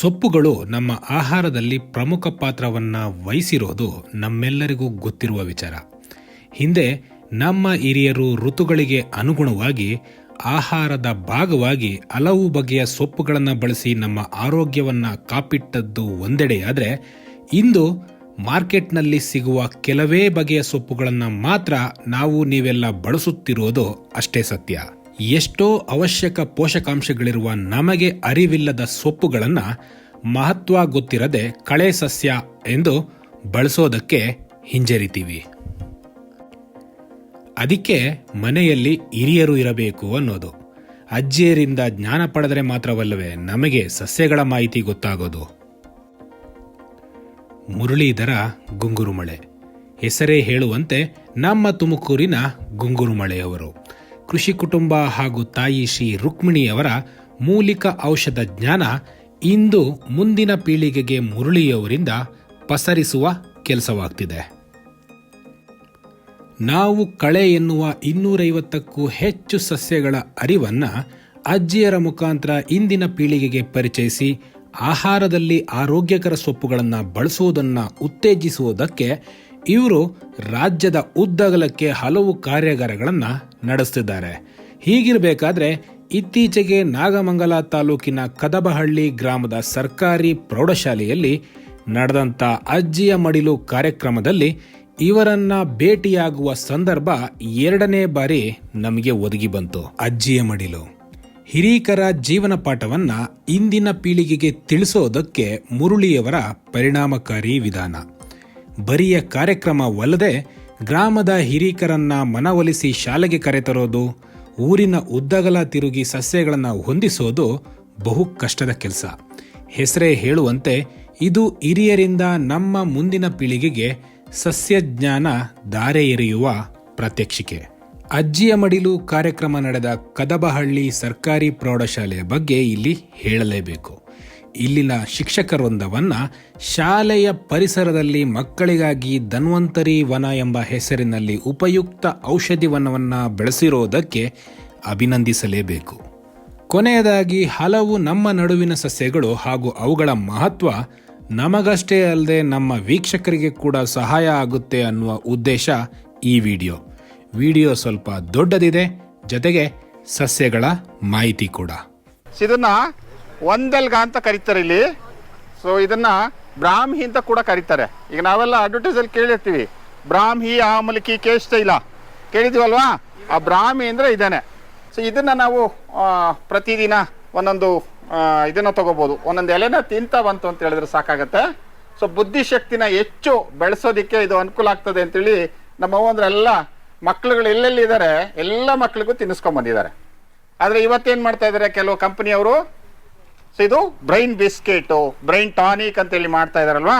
ಸೊಪ್ಪುಗಳು ನಮ್ಮ ಆಹಾರದಲ್ಲಿ ಪ್ರಮುಖ ಪಾತ್ರವನ್ನು ವಹಿಸಿರೋದು ನಮ್ಮೆಲ್ಲರಿಗೂ ಗೊತ್ತಿರುವ ವಿಚಾರ. ಹಿಂದೆ ನಮ್ಮ ಹಿರಿಯರು ಋತುಗಳಿಗೆ ಅನುಗುಣವಾಗಿ ಆಹಾರದ ಭಾಗವಾಗಿ ಹಲವು ಬಗೆಯ ಸೊಪ್ಪುಗಳನ್ನು ಬಳಸಿ ನಮ್ಮ ಆರೋಗ್ಯವನ್ನು ಕಾಪಿಟ್ಟದ್ದು ಒಂದೆಡೆಯಾದರೆ, ಇಂದು ಮಾರ್ಕೆಟ್ನಲ್ಲಿ ಸಿಗುವ ಕೆಲವೇ ಬಗೆಯ ಸೊಪ್ಪುಗಳನ್ನು ಮಾತ್ರ ನೀವೆಲ್ಲ ಬಳಸುತ್ತಿರುವುದು ಅಷ್ಟೇ ಸತ್ಯ. ಎಷ್ಟೋ ಅವಶ್ಯಕ ಪೋಷಕಾಂಶಗಳಿರುವ ನಮಗೆ ಅರಿವಿಲ್ಲದ ಸೊಪ್ಪುಗಳನ್ನು ಮಹತ್ವ ಗೊತ್ತಿರದೆ ಕಳೆ ಸಸ್ಯ ಎಂದು ಬಳಸೋದಕ್ಕೆ ಹಿಂಜರಿತೀವಿ. ಅದಕ್ಕೆ ಮನೆಯಲ್ಲಿ ಹಿರಿಯರು ಇರಬೇಕು ಅನ್ನೋದು. ಅಜ್ಜಿಯರಿಂದ ಜ್ಞಾನ ಪಡೆದರೆ ಮಾತ್ರವಲ್ಲವೇ ನಮಗೆ ಸಸ್ಯಗಳ ಮಾಹಿತಿ ಗೊತ್ತಾಗೋದು. ಮುರಳೀಧರ ಗುಂಗುರುಮಳೆ ಹೆಸರೇ ಹೇಳುವಂತೆ ನಮ್ಮ ತುಮಕೂರಿನ ಗುಂಗುರುಮಳೆಯವರು ಕೃಷಿ ಕುಟುಂಬ ಹಾಗೂ ತಾಯಿ ಶ್ರೀ ರುಕ್ಮಿಣಿಯವರ ಮೂಲಿಕ ಔಷಧ ಜ್ಞಾನ ಇಂದು ಮುಂದಿನ ಪೀಳಿಗೆಗೆ ಮುರಳಿಯವರಿಂದ ಪಸರಿಸುವ ಕೆಲಸವಾಗ್ತಿದೆ. ನಾವು ಕಳೆ ಎನ್ನುವ 250ಕ್ಕೂ ಹೆಚ್ಚು ಸಸ್ಯಗಳ ಅರಿವನ್ನು ಅಜ್ಜಿಯರ ಮುಖಾಂತರ ಇಂದಿನ ಪೀಳಿಗೆಗೆ ಪರಿಚಯಿಸಿ ಆಹಾರದಲ್ಲಿ ಆರೋಗ್ಯಕರ ಸೊಪ್ಪುಗಳನ್ನು ಬಳಸುವುದನ್ನು ಉತ್ತೇಜಿಸುವುದಕ್ಕೆ ಇವರು ರಾಜ್ಯದ ಉದ್ದಗಲಕ್ಕೆ ಹಲವು ಕಾರ್ಯಾಗಾರಗಳನ್ನು ನಡೆಸುತ್ತಿದ್ದಾರೆ. ಹೀಗಿರಬೇಕಾದ್ರೆ ಇತ್ತೀಚೆಗೆ ನಾಗಮಂಗಲ ತಾಲೂಕಿನ ಕದಬಹಳ್ಳಿ ಗ್ರಾಮದ ಸರ್ಕಾರಿ ಪ್ರೌಢಶಾಲೆಯಲ್ಲಿ ನಡೆದಂಥ ಅಜ್ಜಿಯ ಮಡಿಲು ಕಾರ್ಯಕ್ರಮದಲ್ಲಿ ಇವರನ್ನ ಭೇಟಿಯಾಗುವ ಸಂದರ್ಭ 2ನೇ ಬಾರಿ ನಮಗೆ ಒದಗಿ ಬಂತು. ಅಜ್ಜಿಯ ಮಡಿಲು ಹಿರೀಕರ ಜೀವನ ಪಾಠವನ್ನ ಇಂದಿನ ಪೀಳಿಗೆಗೆ ತಿಳಿಸೋದಕ್ಕೆ ಮುರಳಿಯವರ ಪರಿಣಾಮಕಾರಿ ವಿಧಾನ. ಬರಿಯ ಕಾರ್ಯಕ್ರಮವಲ್ಲದೆ ಗ್ರಾಮದ ಹಿರೀಕರನ್ನ ಮನವೊಲಿಸಿ ಶಾಲೆಗೆ ಕರೆತರೋದು, ಊರಿನ ಉದ್ದಗಲ ತಿರುಗಿ ಸಸ್ಯಗಳನ್ನು ಹೊಂದಿಸೋದು ಬಹು ಕಷ್ಟದ ಕೆಲಸ. ಹೆಸರೇ ಹೇಳುವಂತೆ ಇದು ಹಿರಿಯರಿಂದ ನಮ್ಮ ಮುಂದಿನ ಪೀಳಿಗೆಗೆ ಸಸ್ಯಜ್ಞಾನ ದಾರೆ ಎರೆಯುವ ಪ್ರಾತ್ಯಕ್ಷಿಕೆ. ಅಜ್ಜಿಯ ಮಡಿಲು ಕಾರ್ಯಕ್ರಮ ನಡೆದ ಕದಬಹಳ್ಳಿ ಸರ್ಕಾರಿ ಪ್ರೌಢಶಾಲೆಯ ಬಗ್ಗೆ ಇಲ್ಲಿ ಹೇಳಲೇಬೇಕು. ಇಲ್ಲಿನ ಶಿಕ್ಷಕವೃಂದವನ್ನ ಶಾಲೆಯ ಪರಿಸರದಲ್ಲಿ ಮಕ್ಕಳಿಗಾಗಿ ಧನ್ವಂತರಿ ವನ ಎಂಬ ಹೆಸರಿನಲ್ಲಿ ಉಪಯುಕ್ತ ಔಷಧಿ ವನವನ್ನು ಬೆಳೆಸಿರೋದಕ್ಕೆ ಅಭಿನಂದಿಸಲೇಬೇಕು. ಕೊನೆಯದಾಗಿ ಹಲವು ನಮ್ಮ ನಡುವಿನ ಸಸ್ಯಗಳು ಹಾಗೂ ಅವುಗಳ ಮಹತ್ವ ನಮಗಷ್ಟೇ ಅಲ್ಲದೆ ನಮ್ಮ ವೀಕ್ಷಕರಿಗೆ ಕೂಡ ಸಹಾಯ ಆಗುತ್ತೆ ಅನ್ನುವ ಉದ್ದೇಶ ಈ ವಿಡಿಯೋ ಸ್ವಲ್ಪ ದೊಡ್ಡದಿದೆ, ಜೊತೆಗೆ ಸಸ್ಯಗಳ ಮಾಹಿತಿ ಕೂಡ. ಇದನ್ನ ಒಂದೆಲ್ಗ ಅಂತ ಕರೀತಾರೆ ಇಲ್ಲಿ. ಸೊ ಇದನ್ನ ಬ್ರಾಹ್ಮಿ ಅಂತ ಕೂಡ ಕರೀತಾರೆ. ಈಗ ನಾವೆಲ್ಲ ಅಡ್ವರ್ಟೈಸಲ್ಲಿ ಕೇಳಿರ್ತೀವಿ, ಬ್ರಾಹ್ಮಿ ಆಮಲಕಿ ಕೇಶತೈಲ ಕೇಳಿದೀವಲ್ವಾ? ಆ ಬ್ರಾಹ್ಮಿ ಅಂದ್ರೆ ಇದೇನೆ. ಸೊ ಇದನ್ನ ನಾವು ಪ್ರತಿದಿನ ಒಂದೊಂದು ಇದನ್ನ ತಗೋಬಹುದು. ಒಂದೊಂದು ಎಲೆನ ತಿಂತ ಬಂತು ಅಂತ ಹೇಳಿದ್ರೆ ಸಾಕಾಗತ್ತೆ. ಸೊ ಬುದ್ಧಿಶಕ್ತಿನ ಹೆಚ್ಚು ಬೆಳೆಸೋದಿಕ್ಕೆ ಇದು ಅನುಕೂಲ ಆಗ್ತದೆ ಅಂತೇಳಿ ನಮ್ಮವ್ವಂದ್ರೆಲ್ಲ ಮಕ್ಳುಗಳು ಎಲ್ಲೆಲ್ಲಿ ಇದ್ದಾರೆ ಎಲ್ಲ ಮಕ್ಳಿಗೂ ತಿನ್ನಿಸ್ಕೊಂಡ್ ಬಂದಿದ್ದಾರೆ. ಆದ್ರೆ ಇವತ್ತೇನ್ ಮಾಡ್ತಾ ಇದಾರೆ ಕೆಲವು ಕಂಪನಿಯವರು, ಸೊ ಇದು ಬ್ರೈನ್ ಬಿಸ್ಕೆಟು, ಬ್ರೈನ್ ಟಾನಿಕ್ ಅಂತೇಳಿ ಮಾಡ್ತಾ ಇದಾರಲ್ವಾ.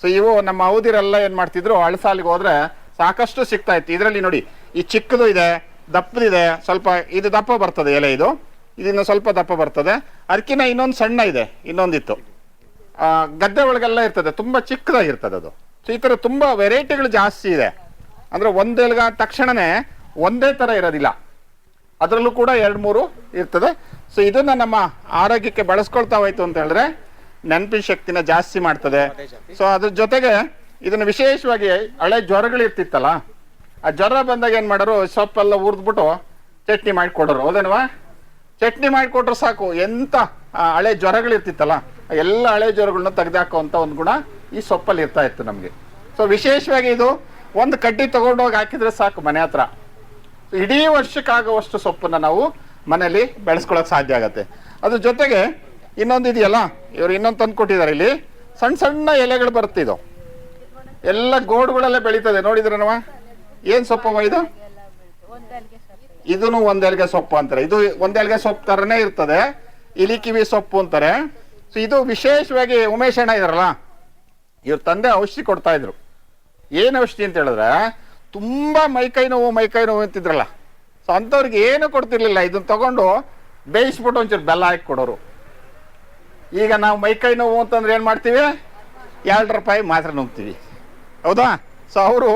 ಸೊ ಇವು ನಮ್ಮ ಅವಧಿರೆಲ್ಲ ಏನ್ ಮಾಡ್ತಿದ್ರು, ಅಳಸಾಲಿಗೆ ಹೋದ್ರೆ ಸಾಕಷ್ಟು ಸಿಗ್ತಾ ಇತ್ತು. ಇದರಲ್ಲಿ ನೋಡಿ, ಈ ಚಿಕ್ಕದು ಇದೆ, ದಪ್ಪದಿದೆ, ಸ್ವಲ್ಪ ಇದು ದಪ್ಪ ಬರ್ತದೆ ಎಲೆ, ಇದನ್ನು ಸ್ವಲ್ಪ ದಪ್ಪ ಬರ್ತದೆ. ಅದಕ್ಕಿಂತ ಇನ್ನೊಂದು ಸಣ್ಣ ಇದೆ, ಇನ್ನೊಂದಿತ್ತು ಗದ್ದೆ ಒಳಗೆಲ್ಲ ಇರ್ತದೆ, ತುಂಬಾ ಚಿಕ್ಕದಾಗಿರ್ತದೆ ಅದು. ಸೊ ಈ ತರ ತುಂಬಾ ವೆರೈಟಿಗಳು ಜಾಸ್ತಿ ಇದೆ. ಅಂದ್ರೆ ಒಂದೆಲ್ಗ ತಕ್ಷಣನೇ ಒಂದೇ ತರ ಇರೋದಿಲ್ಲ, ಅದರಲ್ಲೂ ಕೂಡ 2-3 ಇರ್ತದೆ. ಸೊ ಇದನ್ನ ನಮ್ಮ ಆರೋಗ್ಯಕ್ಕೆ ಬಳಸ್ಕೊಳ್ತಾ ಹೋಯ್ತು ಅಂತ ಹೇಳಿದ್ರೆ ನೆನಪಿನ ಶಕ್ತಿನ ಜಾಸ್ತಿ ಮಾಡ್ತದೆ. ಸೊ ಅದ್ರ ಜೊತೆಗೆ ಇದನ್ನ ವಿಶೇಷವಾಗಿ ಹಳೆ ಜ್ವರಗಳು ಇರ್ತಿತ್ತಲ್ಲ, ಆ ಜ್ವರ ಬಂದಾಗ ಏನ್ ಮಾಡೋರು, ಸೊಪ್ಪೆಲ್ಲ ಹುರಿದ್ಬಿಟ್ಟು ಚಟ್ನಿ ಮಾಡಿಕೊಡೋರು. ಹೌದೇನವಾ? ಚಟ್ನಿ ಮಾಡಿಕೊಟ್ರು ಸಾಕು, ಎಂತ ಹಳೆ ಜ್ವರಗಳು ಇರ್ತಿತ್ತಲ್ಲ ಎಲ್ಲ ಹಳೆ ಜ್ವರಗಳನ್ನ ತೆಗೆದಾಕುವಂತ ಒಂದು ಗುಣ ಈ ಸೊಪ್ಪಲ್ಲಿ ಇರ್ತಾ ಇತ್ತು ನಮ್ಗೆ. ಸೊ ವಿಶೇಷವಾಗಿ ಇದು ಒಂದು ಕಡ್ಡಿ ತಗೊಂಡೋಗಿ ಹಾಕಿದ್ರೆ ಸಾಕು, ಮನೆ ಹತ್ರ ಇಡೀ ವರ್ಷಕ್ಕಾಗುವಷ್ಟು ಸೊಪ್ಪನ್ನ ನಾವು ಮನೇಲಿ ಬೆಳೆಸ್ಕೊಳಕ್ ಸಾಧ್ಯ ಆಗತ್ತೆ. ಅದ್ರ ಜೊತೆಗೆ ಇನ್ನೊಂದು ಇದೆಯಲ್ಲ, ಇವ್ರು ಇನ್ನೊಂದು ತಂದು ಕೊಟ್ಟಿದ್ದಾರೆ. ಇಲ್ಲಿ ಸಣ್ಣ ಸಣ್ಣ ಎಲೆಗಳು ಬರುತ್ತೆ, ಇದು ಎಲ್ಲ ಗೋಡುಗಳೆಲ್ಲ ಬೆಳೀತದೆ. ನೋಡಿದ್ರನವ ಏನ್ ಸೊಪ್ಪವ ಇದು? ಇದನ್ನು ಒಂದೆಲ್ಗೆ ಸೊಪ್ಪು ಅಂತಾರೆ. ಇದು ಒಂದೆಲ್ಗೆ ಸೊಪ್ಪು ತರನೇ ಇರ್ತದೆ, ಇಲಿಕಿವಿ ಸೊಪ್ಪು ಅಂತಾರೆ. ಸೊ ಇದು ವಿಶೇಷವಾಗಿ ಉಮೇಶ್ ಅಣ್ಣ ಇದಾರಲ್ಲ, ಇವ್ರ ತಂದೆ ಔಷಧಿ ಕೊಡ್ತಾ ಇದ್ರು. ಏನ್ ಔಷಧಿ ಅಂತ ಹೇಳಿದ್ರೆ, ತುಂಬಾ ಮೈಕೈ ನೋವು ಅಂತಿದ್ರಲ್ಲ, ಸೊ ಅಂಥವ್ರಿಗೆ ಏನು ಕೊಡ್ತಿರ್ಲಿಲ್ಲ. ಇದನ್ನ ತಗೊಂಡು ಬೇಯಿಸ್ಬಿಟ್ಟು ಒಂಚೂರು ಬೆಲ್ಲ ಹಾಕಿ ಕೊಡೋರು. ಈಗ ನಾವು ಮೈಕೈ ನೋವು ಅಂತಂದ್ರೆ ಏನ್ ಮಾಡ್ತೀವಿ, 2 ರೂಪಾಯಿ ಮಾತ್ರ ನುಂಗ್ತೀವಿ, ಹೌದಾ? ಸೊ ಅವರು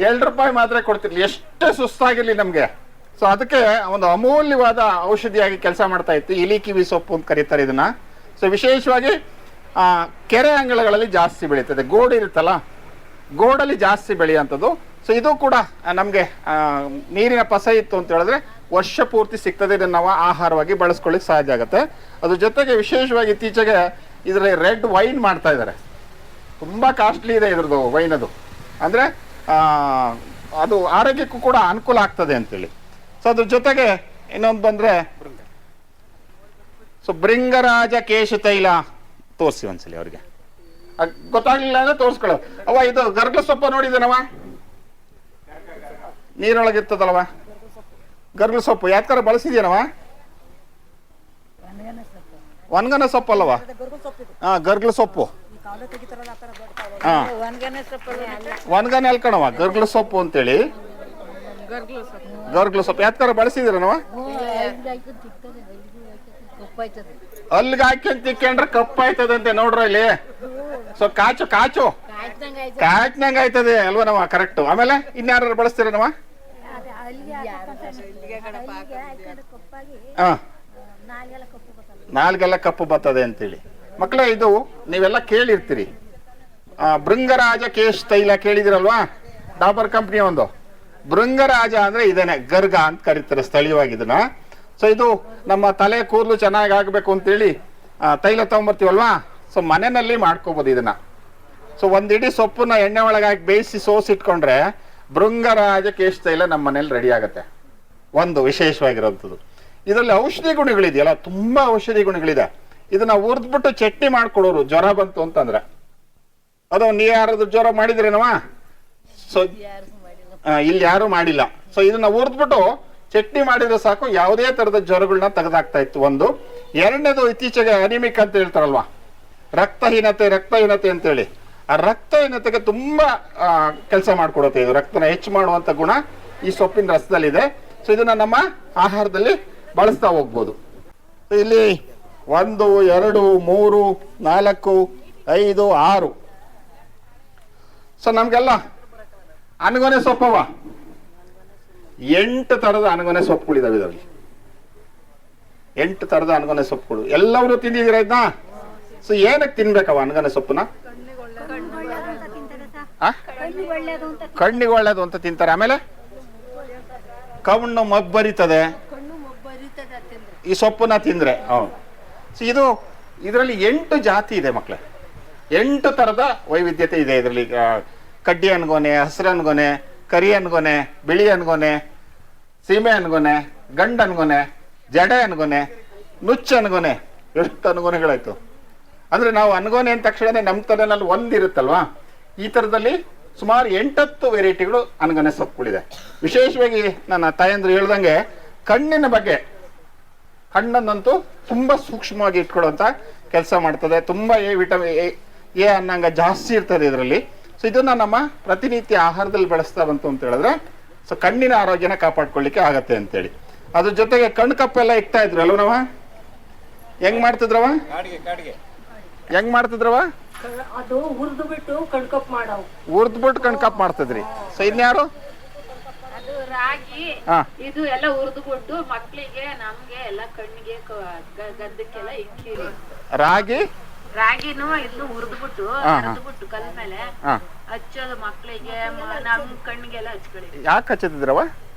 2 ರೂಪಾಯಿ ಮಾತ್ರ ಕೊಡ್ತಿರ್ಲಿ, ಎಷ್ಟೇ ಸುಸ್ತಾಗಿರ್ಲಿ ನಮ್ಗೆ. ಸೊ ಅದಕ್ಕೆ ಒಂದು ಅಮೂಲ್ಯವಾದ ಔಷಧಿಯಾಗಿ ಕೆಲಸ ಮಾಡ್ತಾ ಇತ್ತು. ಇಲಿ ಕಿವಿ ಸೊಪ್ಪು ಅಂತ ಕರೀತಾರೆ ಇದನ್ನ. ಸೊ ವಿಶೇಷವಾಗಿ ಕೆರೆ ಅಂಗಳಗಳಲ್ಲಿ ಜಾಸ್ತಿ ಬೆಳೀತದೆ. ಗೋಡು ಇರುತ್ತಲ್ಲ, ಗೋಡಲ್ಲಿ ಜಾಸ್ತಿ ಬೆಳೆಯುವಂಥದ್ದು. ಸೊ ಇದು ಕೂಡ ನಮಗೆ ನೀರಿನ ಪಸ ಇತ್ತು ಅಂತ ಹೇಳಿದ್ರೆ ವರ್ಷ ಪೂರ್ತಿ ಸಿಗ್ತದೆ. ಇದನ್ನು ನಾವು ಆಹಾರವಾಗಿ ಬಳಸ್ಕೊಳ್ಳಿಕ್ಕೆ ಸಾಧ್ಯ ಆಗುತ್ತೆ. ಅದ್ರ ಜೊತೆಗೆ ವಿಶೇಷವಾಗಿ ಇತ್ತೀಚೆಗೆ ಇದರಲ್ಲಿ ರೆಡ್ ವೈನ್ ಮಾಡ್ತಾ ಇದ್ದಾರೆ. ತುಂಬ ಕಾಸ್ಟ್ಲಿ ಇದೆ ಇದ್ರದ್ದು ವೈನ್. ಅದು ಅಂದರೆ ಅದು ಆರೋಗ್ಯಕ್ಕೂ ಕೂಡ ಅನುಕೂಲ ಆಗ್ತದೆ ಅಂತೇಳಿ. ಸೊ ಅದ್ರ ಜೊತೆಗೆ ಇನ್ನೊಂದು ಬಂದರೆ ಸೊ ಭೃಂಗರಾಜ ಕೇಶ ತೈಲ ತೋರಿಸಿ ಒಂದ್ಸಲಿ ಅವ್ರಿಗೆ. ಗೊತ್ತಾಗ್ಲಿಲ್ಲ ಅಂದ್ರೆ ತೋರಿಸ್ಕೊಳ್ಳೋ. ಅವ ಇದು ಗರ್ಗ ಸೊಪ್ಪ ನೋಡಿದೇನವ, ನೀರೊಳಗಿರ್ತದಲ್ವ ಗರ್ಗ ಸೊಪ್ಪು, ಯಾವ್ದಾರ ಬಳಸಿದ್ಯನವ? ಒಣಗನ ಸೊಪ್ಪು ಅಲ್ಲವಾ? ಗರ್ಗ್ಲ ಸೊಪ್ಪು. ಒಣಗನೆ ಅಲ್ಕಣವ ಗರ್ಗ್ಲ ಸೊಪ್ಪು ಅಂತೇಳಿ. ಗರ್ಗ್ಲ ಸೊಪ್ಪು ಯಾವ್ದಾರ ಬಳಸಿದಿರನವ? ಅಲ್ಲಿಗೆ ಹಾಕ್ಯಂತ ತಿಕ್ಕೊಂಡ್ರೆ ಕಪ್ಪಾಯ್ತದಂತೆ ನೋಡ್ರ ಇಲ್ಲಿ. ಸೊ ಕಾಚು ಕಾಚ್ನಂಗ ಆಯ್ತದೆ ಅಲ್ವನವ? ಕರೆಕ್ಟ್. ಆಮೇಲೆ ಇನ್ಯಾರು ಬಳಸ್ತೀರನವ? ನಾಲ್ಗೆಲ್ಲ ಕಪ್ಪು ಬರ್ತದೆ ಅಂತೇಳಿ. ಮಕ್ಕಳೇ, ಇದು ನೀವೆಲ್ಲ ಕೇಳಿರ್ತೀರಿ. ಭೃಂಗರಾಜ ಕೇಶ್ ತೈಲ ಕೇಳಿದಿರಲ್ವಾ? ಡಾಬರ್ ಕಂಪ್ನಿ ಒಂದು. ಭೃಂಗರಾಜ ಅಂದ್ರೆ ಇದೇನೆ, ಗರ್ಗ ಅಂತ ಕರೀತಾರೆ ಸ್ಥಳೀಯವಾಗಿ ಇದನ್ನ. ಸೊ ಇದು ನಮ್ಮ ತಲೆ ಕೂದಲು ಚೆನ್ನಾಗಿ ಆಗ್ಬೇಕು ಅಂತೇಳಿ ತೈಲ ತಗೊಂಬರ್ತೀವಲ್ವಾ? ಸೊ ಮನೆಯಲ್ಲಿ ಮಾಡ್ಕೋಬಹುದು ಇದನ್ನ. ಸೊ ಒಂದಿಡೀ ಸೊಪ್ಪನ್ನ ಎಣ್ಣೆ ಒಳಗಾಗಿ ಬೇಯಿಸಿ ಸೋಸಿಟ್ಕೊಂಡ್ರೆ ಭೃಂಗರಾಜ ಕೇಶ್ ತೈಲ ನಮ್ಮ ಮನೇಲಿ ರೆಡಿ ಆಗುತ್ತೆ. ಒಂದು ವಿಶೇಷವಾಗಿರೋಂಥದ್ದು. ಇದರಲ್ಲಿ ಔಷಧಿ ಗುಣಗಳಿದೆಯಲ್ಲ, ತುಂಬಾ ಔಷಧಿ ಗುಣಗಳಿದೆ. ಇದನ್ನ ಹುರಿದ್ಬಿಟ್ಟು ಚಟ್ನಿ ಮಾಡ್ಕೊಡೋರು ಜ್ವರ ಬಂತು ಅಂತಂದ್ರೆ. ಅದು ನೀವು ಯಾರಾದ್ರೂ ಜ್ವರ ಮಾಡಿದ್ರೇನವ? ಸೊ ಇಲ್ಲಿ ಯಾರು ಮಾಡಿಲ್ಲ. ಸೊ ಇದನ್ನ ಹುರಿದ್ಬಿಟ್ಟು ಚಟ್ನಿ ಮಾಡಿದ್ರೆ ಸಾಕು, ಯಾವುದೇ ತರದ ಜ್ವರಗಳನ್ನ ತೆಗೆದಾಕ್ತಾ ಇತ್ತು. ಒಂದು. ಎರಡನೇದು, ಇತ್ತೀಚೆಗೆ ಅನಿಮಿಕ್ ಅಂತ ಹೇಳ್ತಾರಲ್ವಾ, ರಕ್ತಹೀನತೆ ಅಂತೇಳಿ. ಆ ರಕ್ತಹೀನತೆಗೆ ತುಂಬಾ ಕೆಲಸ ಮಾಡ್ಕೊಡುತ್ತೆ ಇದು. ರಕ್ತನ ಹೆಚ್ಚು ಮಾಡುವಂತ ಗುಣ ಈ ಸೊಪ್ಪಿನ ರಸದಲ್ಲಿದೆ. ಸೊ ಇದನ್ನ ನಮ್ಮ ಆಹಾರದಲ್ಲಿ ಬಳಸ್ತಾ ಹೋಗ್ಬೋದು. ಇಲ್ಲಿ 1 2 3 4 5 6. ಸೊ ನಮ್ಗೆಲ್ಲ ಅನಗೊನೆ ಸೊಪ್ಪವ 8 ತರದ ಅನಗೊನೆ ಸೊಪ್ಪುಗಳಿದಾವೆ ಇದರಲ್ಲಿ. 8 ತರದ ಅನಗೊನೆ ಸೊಪ್ಪುಗಳು ಎಲ್ಲರೂ ತಿಂದಿದ್ದೀರಾ ಇದನ್ನ? ಸೊ ಏನಕ್ಕೆ ತಿನ್ಬೇಕವ ಅನಗೊನೆ ಸೊಪ್ಪನ್ನ? ಕಣ್ಣಿಗೆ ಒಳ್ಳೇದು ಅಂತ ತಿಂತಾರೆ. ಆಮೇಲೆ ಕಣ್ಣು ಮಬ್ಬರಿತದೆ ಈ ಸೊಪ್ಪನ್ನ ತಿಂದ್ರೆ. ಸೊ ಇದರಲ್ಲಿ 8 ಜಾತಿ ಇದೆ ಮಕ್ಕಳೇ. 8 ತರದ ವೈವಿಧ್ಯತೆ ಇದೆ ಇದರಲ್ಲಿ. ಕಡ್ಡಿ ಅನ್ಗೊನೆ, ಹಸಿರು ಅನ್ಗೊನೆ, ಕರಿ ಅನ್ಗೊನೆ, ಬಿಳಿ ಅನ್ಗೊನೆ, ಸೀಮೆ ಅನ್ಗೊನೆ, ಗಂಡ ಅನ್ಗೊನೆ, ಜಡೆ ಅನ್ಗೊನೆ, ನುಚ್ಚು ಅನ್ಗೊನೆ. ಎಷ್ಟು ಅನ್ಗೊನೆಗಳಾಯ್ತು ಅಂದ್ರೆ ನಾವು ಅನ್ಗೊನೆ ಅಂದ ತಕ್ಷಣ ನಮ್ಮ ತಲೆನಲ್ಲಿ ಒಂದಿರುತ್ತಲ್ವಾ, ಈ ತರದಲ್ಲಿ ಸುಮಾರು 8 ವೆರೈಟಿಗಳು ಅನಗೊನೆ ಸೊಪ್ಪುಗಳಿದೆ. ವಿಶೇಷವಾಗಿ ನನ್ನ ತಾಯಂದ್ರು ಹೇಳ್ದಂಗೆ ಕಣ್ಣಿನ ಬಗ್ಗೆ, ಹಣ್ಣನ್ನಂತೂ ತುಂಬಾ ಸೂಕ್ಷ್ಮವಾಗಿ ಇಟ್ಕೊಳ್ಳುವಂತ ಕೆಲಸ ಮಾಡ್ತದೆ. ತುಂಬಾ ವಿಟಮಿನ್ ಎ ಅನ್ನಂಗ ಜಾಸ್ತಿ ಇರ್ತದೆ ಇದರಲ್ಲಿ. ಸೊ ಇದನ್ನ ನಮ್ಮ ಪ್ರತಿನಿತ್ಯ ಆಹಾರದಲ್ಲಿ ಬಳಸ್ತಾ ಬಂತು ಅಂತ ಹೇಳಿದ್ರೆ ಸೊ ಕಣ್ಣಿನ ಆರೋಗ್ಯನ ಕಾಪಾಡ್ಕೊಳ್ಳಿಕ್ಕೆ ಆಗತ್ತೆ ಅಂತೇಳಿ. ಅದ್ರ ಜೊತೆಗೆ ಕಣ್ಣು ಕಪ್ಪೆಲ್ಲ ಇಕ್ತಾ ಇದ್ರು ಅಲ್ವ ನಾವ? ಹೆಂಗ್ ಮಾಡ್ತಿದ್ರವ? ಹೆಂಗ್ ಮಾಡ್ತಿದ್ರವ? ಅದು ಹುರಿದ್ಬಿಟ್ಟು ಕಣ್ಕಪ್ ಮಾಡ್ತಿದ್ರಿ. ಸೊ ಇನ್ಯಾರು? ಅದು ರಾಗಿ ಇದು ಎಲ್ಲ ಹುರಿದ್ಬಿಟ್ಟು ಮಕ್ಕಳಿಗೆ ನಮ್ಗೆ ಎಲ್ಲ ಕಣ್ಣಿಗೆ ಗದ್ದಕ್ಕೆಲ್ಲ ಇಕ್ಕಿರಿ. ರಾಗಿನೂ ಇದು ಹುರಿದ್ಬಿಟ್ಟು ಕಲ್ ಮೇಲೆ ಹಚ್ಚೋದು ಮಕ್ಕಳಿಗೆ, ನಮ್ ಕಣ್ಣಿಗೆಲ್ಲ ಹಚ್ಕೊಳ್ಳಿ. ಯಾಕೆ ಹಚ್ಚತಿದ್ರವ?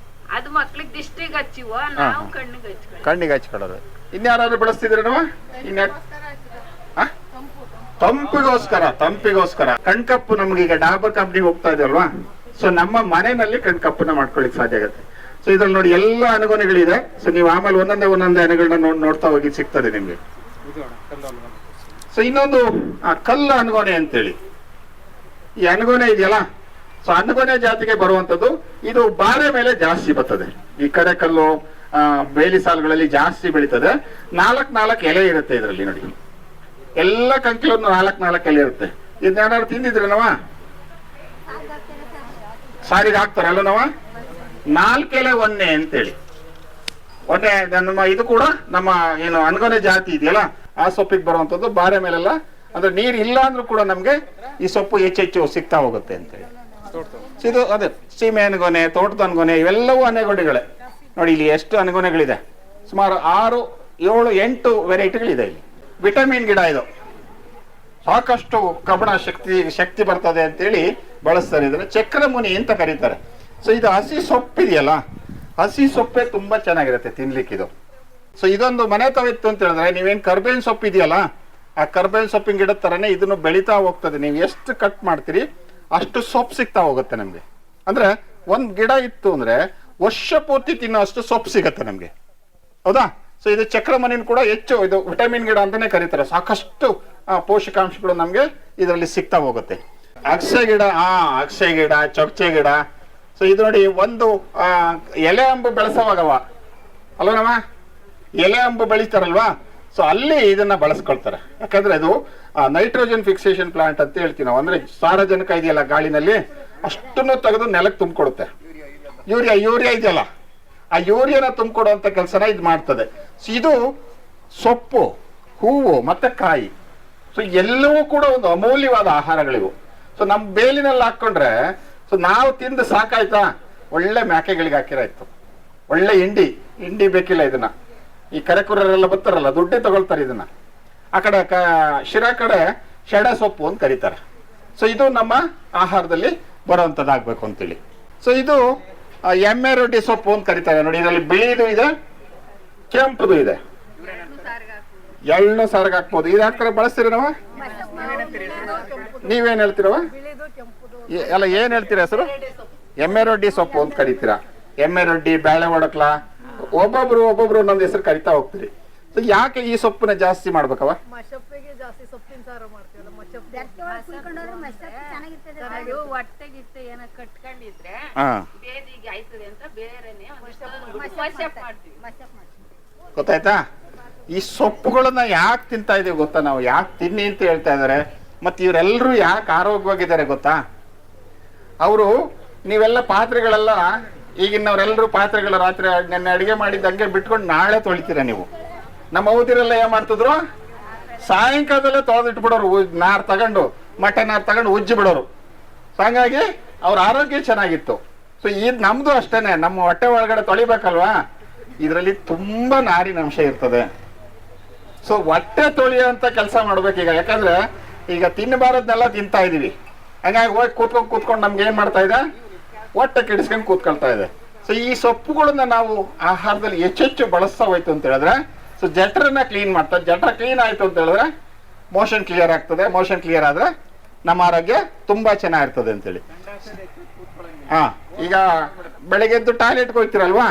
ಅದು ಮಕ್ಳಿಗೆ ದಿಷ್ಟಿಗೆ ಹಚ್ಚಿವ, ನಾವು ಕಣ್ಣಿಗೆ ಹಚ್ಕೊಳ್ಳೋದು. ಇನ್ಯಾರು ಬಳಸ್ತಿದ್ರವ? ತಂಪಿಗೋಸ್ಕರ ಕಣ್ಕಪ್ಪು ನಮ್ಗೆ ಈಗ ಡಾಬರ್ ಕಂಪ್ನಿಗೆ ಹೋಗ್ತಾ ಇದೆಯಲ್ವಾ? ಸೊ ನಮ್ಮ ಮನೆಯಲ್ಲಿ ಕಣ್ಕಪ್ಪನ್ನ ಮಾಡ್ಕೊಳ್ಳಿಕ್ ಸಾಧ್ಯ ಆಗುತ್ತೆ. ಸೊ ಇದ್ರಲ್ಲಿ ನೋಡಿ ಎಲ್ಲ ಅನುಗುಣಗಳಿದೆ. ಸೊ ನೀವು ಆಮೇಲೆ ಒಂದೊಂದೇ ಅನುಗಳನ್ನ ನೋಡ್ತಾ ಹೋಗಿ ಸಿಗ್ತದೆ ನಿಮ್ಗೆ. ಸೊ ಇನ್ನೊಂದು ಕಲ್ಲು ಅನುಗೋನೆ ಅಂತೇಳಿ. ಈ ಅನುಗೋನೆ ಇದೆಯಲ್ಲ, ಸೊ ಅನುಗೋನೆ ಜಾತಿಗೆ ಬರುವಂತದ್ದು. ಇದು ಬಾರೆ ಮೇಲೆ ಜಾಸ್ತಿ ಬರ್ತದೆ. ಈ ಕಡೆ ಕಲ್ಲು ಬೇಲಿ ಸಾಲುಗಳಲ್ಲಿ ಜಾಸ್ತಿ ಬೆಳೀತದೆ. 4 ಎಲೆ ಇರುತ್ತೆ ಇದರಲ್ಲಿ ನೋಡಿ. ಎಲ್ಲ ಕಂಕಿಲೊಂದು 4 ಎಲೆ ಇರುತ್ತೆ. ಇದನ್ನೇನಾದ್ರು ತಿಂದಿದ್ರನವ? ಸಾರಿಗೆ ಹಾಕ್ತಾರಲ್ಲ ನಾವ? 4 ಎಲೆ ಒನ್ನೆ ಅಂತೇಳಿ. ಒನ್ನೆ ನಮ್ಮ ಇದು ಕೂಡ ನಮ್ಮ ಏನು ಅನ್ಗೊನೆ ಜಾತಿ ಇದೆಯಲ್ಲ ಆ ಸೊಪ್ಪಿಗೆ ಬರುವಂತದ್ದು. ಬಾರೆ ಮೇಲೆಲ್ಲ ಅಂದ್ರೆ ನೀರ್ ಇಲ್ಲ ಅಂದ್ರೂ ಕೂಡ ನಮ್ಗೆ ಈ ಸೊಪ್ಪು ಹೆಚ್ಚೆಚ್ಚು ಸಿಗ್ತಾ ಹೋಗುತ್ತೆ ಅಂತೇಳಿ. ಇದು ಅದೇ ಸೀಮೆ ಅನ್ಗೊನೆ, ತೋಟದ ಅನ್ಗೊನೆ, ಇವೆಲ್ಲವೂ ಅನೆಗೊನೆಗಳೇ. ನೋಡಿ ಇಲ್ಲಿ ಎಷ್ಟು ಅನುಗುಣಗಳಿದೆ. ಸುಮಾರು 6, 7, 8 ವೆರೈಟಿಗಳಿದೆ ಇಲ್ಲಿ. ವಿಟಮಿನ್ ಗಿಡ ಇದು. ಸಾಕಷ್ಟು ಕಬ್ಬಿಣ ಶಕ್ತಿ ಬರ್ತದೆ ಅಂತೇಳಿ ಬಳಸ್ತಾರೆ. ಇದನ್ನ ಚಕ್ರಮುನಿ ಅಂತ ಕರೀತಾರೆ. ಸೊ ಇದು ಹಸಿ ಸೊಪ್ಪಿದೆಯಲ್ಲ, ಹಸಿ ಸೊಪ್ಪೆ ತುಂಬಾ ಚೆನ್ನಾಗಿರುತ್ತೆ ತಿನ್ಲಿಕ್ಕೆ ಇದು. ಸೊ ಇದೊಂದು ಮನೆ ತಾವಿತ್ತು ಅಂತ ಹೇಳಿದ್ರೆ, ನೀವೇನ್ ಕರ್ಬೇವಿನ ಸೊಪ್ಪು ಇದೆಯಲ್ಲ, ಆ ಕರ್ಬೇವಿನ ಸೊಪ್ಪಿನ ಗಿಡದ ತರನೇ ಇದನ್ನು ಬೆಳೀತಾ ಹೋಗ್ತದೆ. ನೀವು ಎಷ್ಟು ಕಟ್ ಮಾಡ್ತೀರಿ ಅಷ್ಟು ಸೊಪ್ಪು ಸಿಗ್ತಾ ಹೋಗುತ್ತೆ ನಮ್ಗೆ. ಅಂದ್ರೆ ಒಂದ್ ಗಿಡ ಇತ್ತು ಅಂದ್ರೆ ವರ್ಷ ಪೂರ್ತಿ ತಿನ್ನೋ ಅಷ್ಟು ಸೊಪ್ಪು ಸಿಗತ್ತೆ ನಮ್ಗೆ, ಹೌದಾ? ಸೊ ಇದು ಚಕ್ರಮಣಿನ ಕೂಡ ಹೆಚ್ಚು ಇದು ವಿಟಮಿನ್ ಗಿಡ ಅಂತಾನೆ ಕರೀತಾರೆ. ಸಾಕಷ್ಟು ಪೋಷಕಾಂಶಗಳು ನಮ್ಗೆ ಇದರಲ್ಲಿ ಸಿಗ್ತಾ ಹೋಗುತ್ತೆ. ಅಗಸೆ ಗಿಡ, ಅಗಸೆ ಗಿಡ, ಚೊಚ್ಚೆ ಗಿಡ. ಸೊ ಇದು ನೋಡಿ, ಒಂದು ಎಲೆ ಅಂಬು ಬೆಳೆಸೋವಾಗವ ಅಲ್ವನವ, ಎಲೆ ಅಂಬು ಬೆಳಿತಾರಲ್ವಾ, ಸೊ ಅಲ್ಲಿ ಇದನ್ನ ಬಳಸ್ಕೊಳ್ತಾರೆ. ಯಾಕಂದ್ರೆ ಅದು ನೈಟ್ರೋಜನ್ ಫಿಕ್ಸೇಷನ್ ಪ್ಲಾಂಟ್ ಅಂತ ಹೇಳ್ತೀವಿ ನಾವು. ಅಂದ್ರೆ ಸಾರಜನಕ ಇದೆಯಲ್ಲ ಗಾಳಿನಲ್ಲಿ, ಅಷ್ಟನ್ನು ತೆಗೆದು ನೆಲಕ್ಕೆ ತುಂಬಿಕೊಡುತ್ತೆ. ಯೂರಿಯಾ ಇದೆಯಲ್ಲ, ಆ ಯೂರಿಯಾನ ತುಂಬಿಕೊಡುವಂತ ಕೆಲಸನ ಇದು ಮಾಡ್ತದೆ. ಸೊ ಇದು ಸೊಪ್ಪು, ಹೂವು ಮತ್ತೆ ಕಾಯಿ, ಸೊ ಎಲ್ಲವೂ ಕೂಡ ಒಂದು ಅಮೂಲ್ಯವಾದ ಆಹಾರಗಳಿವು. ಸೊ ನಮ್ ಬೇಲಿನಲ್ಲಿ ಹಾಕೊಂಡ್ರೆ ಸೊ ನಾವು ತಿಂದು ಸಾಕಾಯ್ತಾ, ಒಳ್ಳೆ ಮೇಕೆಗಳಿಗೆ ಹಾಕಿರಾಯ್ತು. ಒಳ್ಳೆ ಹಿಂಡಿ ಬೇಕಿಲ್ಲ ಇದನ್ನ. ಈ ಕರೆಕುರರೆಲ್ಲ ಬರ್ತಾರಲ್ಲ, ದುಡ್ಡೇ ತಗೊಳ್ತಾರೆ ಇದನ್ನ. ಆ ಕಡೆ ಶಿರಾ ಕಡೆ ಶೆಡೆ ಸೊಪ್ಪು ಅಂತ ಕರೀತಾರೆ. ಸೊ ಇದು ನಮ್ಮ ಆಹಾರದಲ್ಲಿ ಬರುವಂತದ್ದಾಗ್ಬೇಕು ಅಂತೇಳಿ. ಸೊ ಇದು ಎಮ್ಮೆ ರೊಟ್ಟಿ ಸೊಪ್ಪು ಅಂತ ಕರೀತಾರೆ. ನೋಡಿ, ಇದರಲ್ಲಿ ಬಿಳಿದು ಇದೆ, ಕೆಂಪುದು ಇದೆ. ಎಳ್ಳು ಸಾರಿಗೆ ಹಾಕ್ಬೋದು. ಇದು ಹಾಕ್ತಾರೆ, ಬಳಸ್ತೀರ ನಾವ? ನೀವೇನ್ ಹೇಳ್ತೀರವ? ಅಲ್ಲ, ಏನ್ ಹೇಳ್ತೀರ ಹೆಸರು? ಎಮ್ಮೆ ರೊಟ್ಟಿ ಸೊಪ್ಪು ಅಂತ ಕರಿತೀರಾ. ಎಮ್ಮೆ ರೊಟ್ಟಿ, ಬೇಳೆ ಒಡಕ್ಲ, ಒಬ್ಬೊಬ್ರು ಒಂದೊಂದು ಹೆಸರು ಕರಿತಾ ಹೋಗ್ತೀರಿ. ಸೊ ಯಾಕೆ ಈ ಸೊಪ್ಪನ್ನ ಜಾಸ್ತಿ ಮಾಡ್ಬೇಕವ? ಹೊಟ್ಟೆಗಿಟ್ಟು ಏನ ಕಟ್ಕೊಂಡಿದ್ರೆ ಬೇದಿಗೆ ಆಯ್ತದೆ ಅಂತ ಬೇರೆನೆ ಗೊತ್ತಾಯ್ತಾ? ಈ ಸೊಪ್ಪುಗಳನ್ನ ಯಾಕೆ ತಿಂತಾ ಇದೀವಿ ಗೊತ್ತಾ ನಾವು? ಯಾಕೆ ತಿನ್ನಿ ಅಂತ ಹೇಳ್ತಾ ಇದಾರೆ. ಮತ್ತೆ ಇವರೆಲ್ಲರೂ ಯಾಕೆ ಆರೋಗ್ಯವಾಗಿದ್ದಾರೆ ಗೊತ್ತಾ? ಅವರು ನೀವೆಲ್ಲ ಪಾತ್ರೆಗಳೆಲ್ಲ, ಈಗಿನವರೆಲ್ಲರೂ ಪಾತ್ರೆಗಳ ರಾತ್ರಿ ನೆನ್ನೆ ಅಡಿಗೆ ಮಾಡಿದ್ದ ಹಂಗೆ ಬಿಟ್ಕೊಂಡು ನಾಳೆ ತೊಳಿತೀರ ನೀವು. ನಮ್ಮ ಅವಧಿರೆಲ್ಲ ಏನ್ ಮಾಡ್ತಿದ್ರು, ಸಾಯಂಕಾಲದಲ್ಲೇ ತೊಳೆದಿಟ್ಬಿಡೋರು. ನಾರ್ ತಗೊಂಡು, ಮಟನ್ ನಾರ್ ತಗೊಂಡು ಉಜ್ಜಿ ಬಿಡೋರು. ಸೊ ಹಂಗಾಗಿ ಅವ್ರ ಆರೋಗ್ಯ ಚೆನ್ನಾಗಿತ್ತು. ಸೊ ಇದು ನಮ್ದು ಅಷ್ಟೇನೆ, ನಮ್ಮ ಹೊಟ್ಟೆ ಒಳಗಡೆ ತೊಳಿಬೇಕಲ್ವಾ, ಇದರಲ್ಲಿ ತುಂಬಾ ನಾರಿನ ಅಂಶ ಇರ್ತದೆ. ಸೊ ಹೊಟ್ಟೆ ತೊಳಿಯುವಂತ ಕೆಲಸ ಮಾಡ್ಬೇಕೀಗ. ಯಾಕಂದ್ರೆ ಈಗ ತಿನ್ನಬಾರದ್ನೆಲ್ಲ ತಿಂತಾ ಇದೀವಿ. ಹಂಗಾಗಿ ಹೋಗಿ ಕೂತ್ಕೊಂಡು ನಮ್ಗೆ ಏನ್ ಮಾಡ್ತಾ ಇದೆ, ಹೊಟ್ಟೆ ಕೆಡಿಸ್ಕೊಂಡು ಕೂತ್ಕೊಳ್ತಾ ಇದೆ. ಸೊ ಈ ಸೊಪ್ಪುಗಳನ್ನ ನಾವು ಆಹಾರದಲ್ಲಿ ಹೆಚ್ಚೆಚ್ಚು ಬಳಸ್ತಾ ಹೋಯ್ತು ಅಂತ ಹೇಳಿದ್ರೆ, ಸೊ ಜಠರನ್ನ ಕ್ಲೀನ್ ಮಾಡ್ತಾರೆ. ಜಠರ ಕ್ಲೀನ್ ಆಯ್ತು ಅಂತ ಹೇಳಿದ್ರೆ ಮೋಷನ್ ಕ್ಲಿಯರ್ ಆಗ್ತದೆ. ಮೋಷನ್ ಕ್ಲಿಯರ್ ಆದ್ರೆ ನಮ್ಮ ಆರೋಗ್ಯ ತುಂಬಾ ಚೆನ್ನಾಗಿರ್ತದೆ ಅಂತೇಳಿ. ಈಗ ಬೆಳಗ್ಗೆ ಎದ್ದು ಟಾಯ್ಲೆಟ್ಗೆ ಹೋಗ್ತಿರಲ್ವಾ,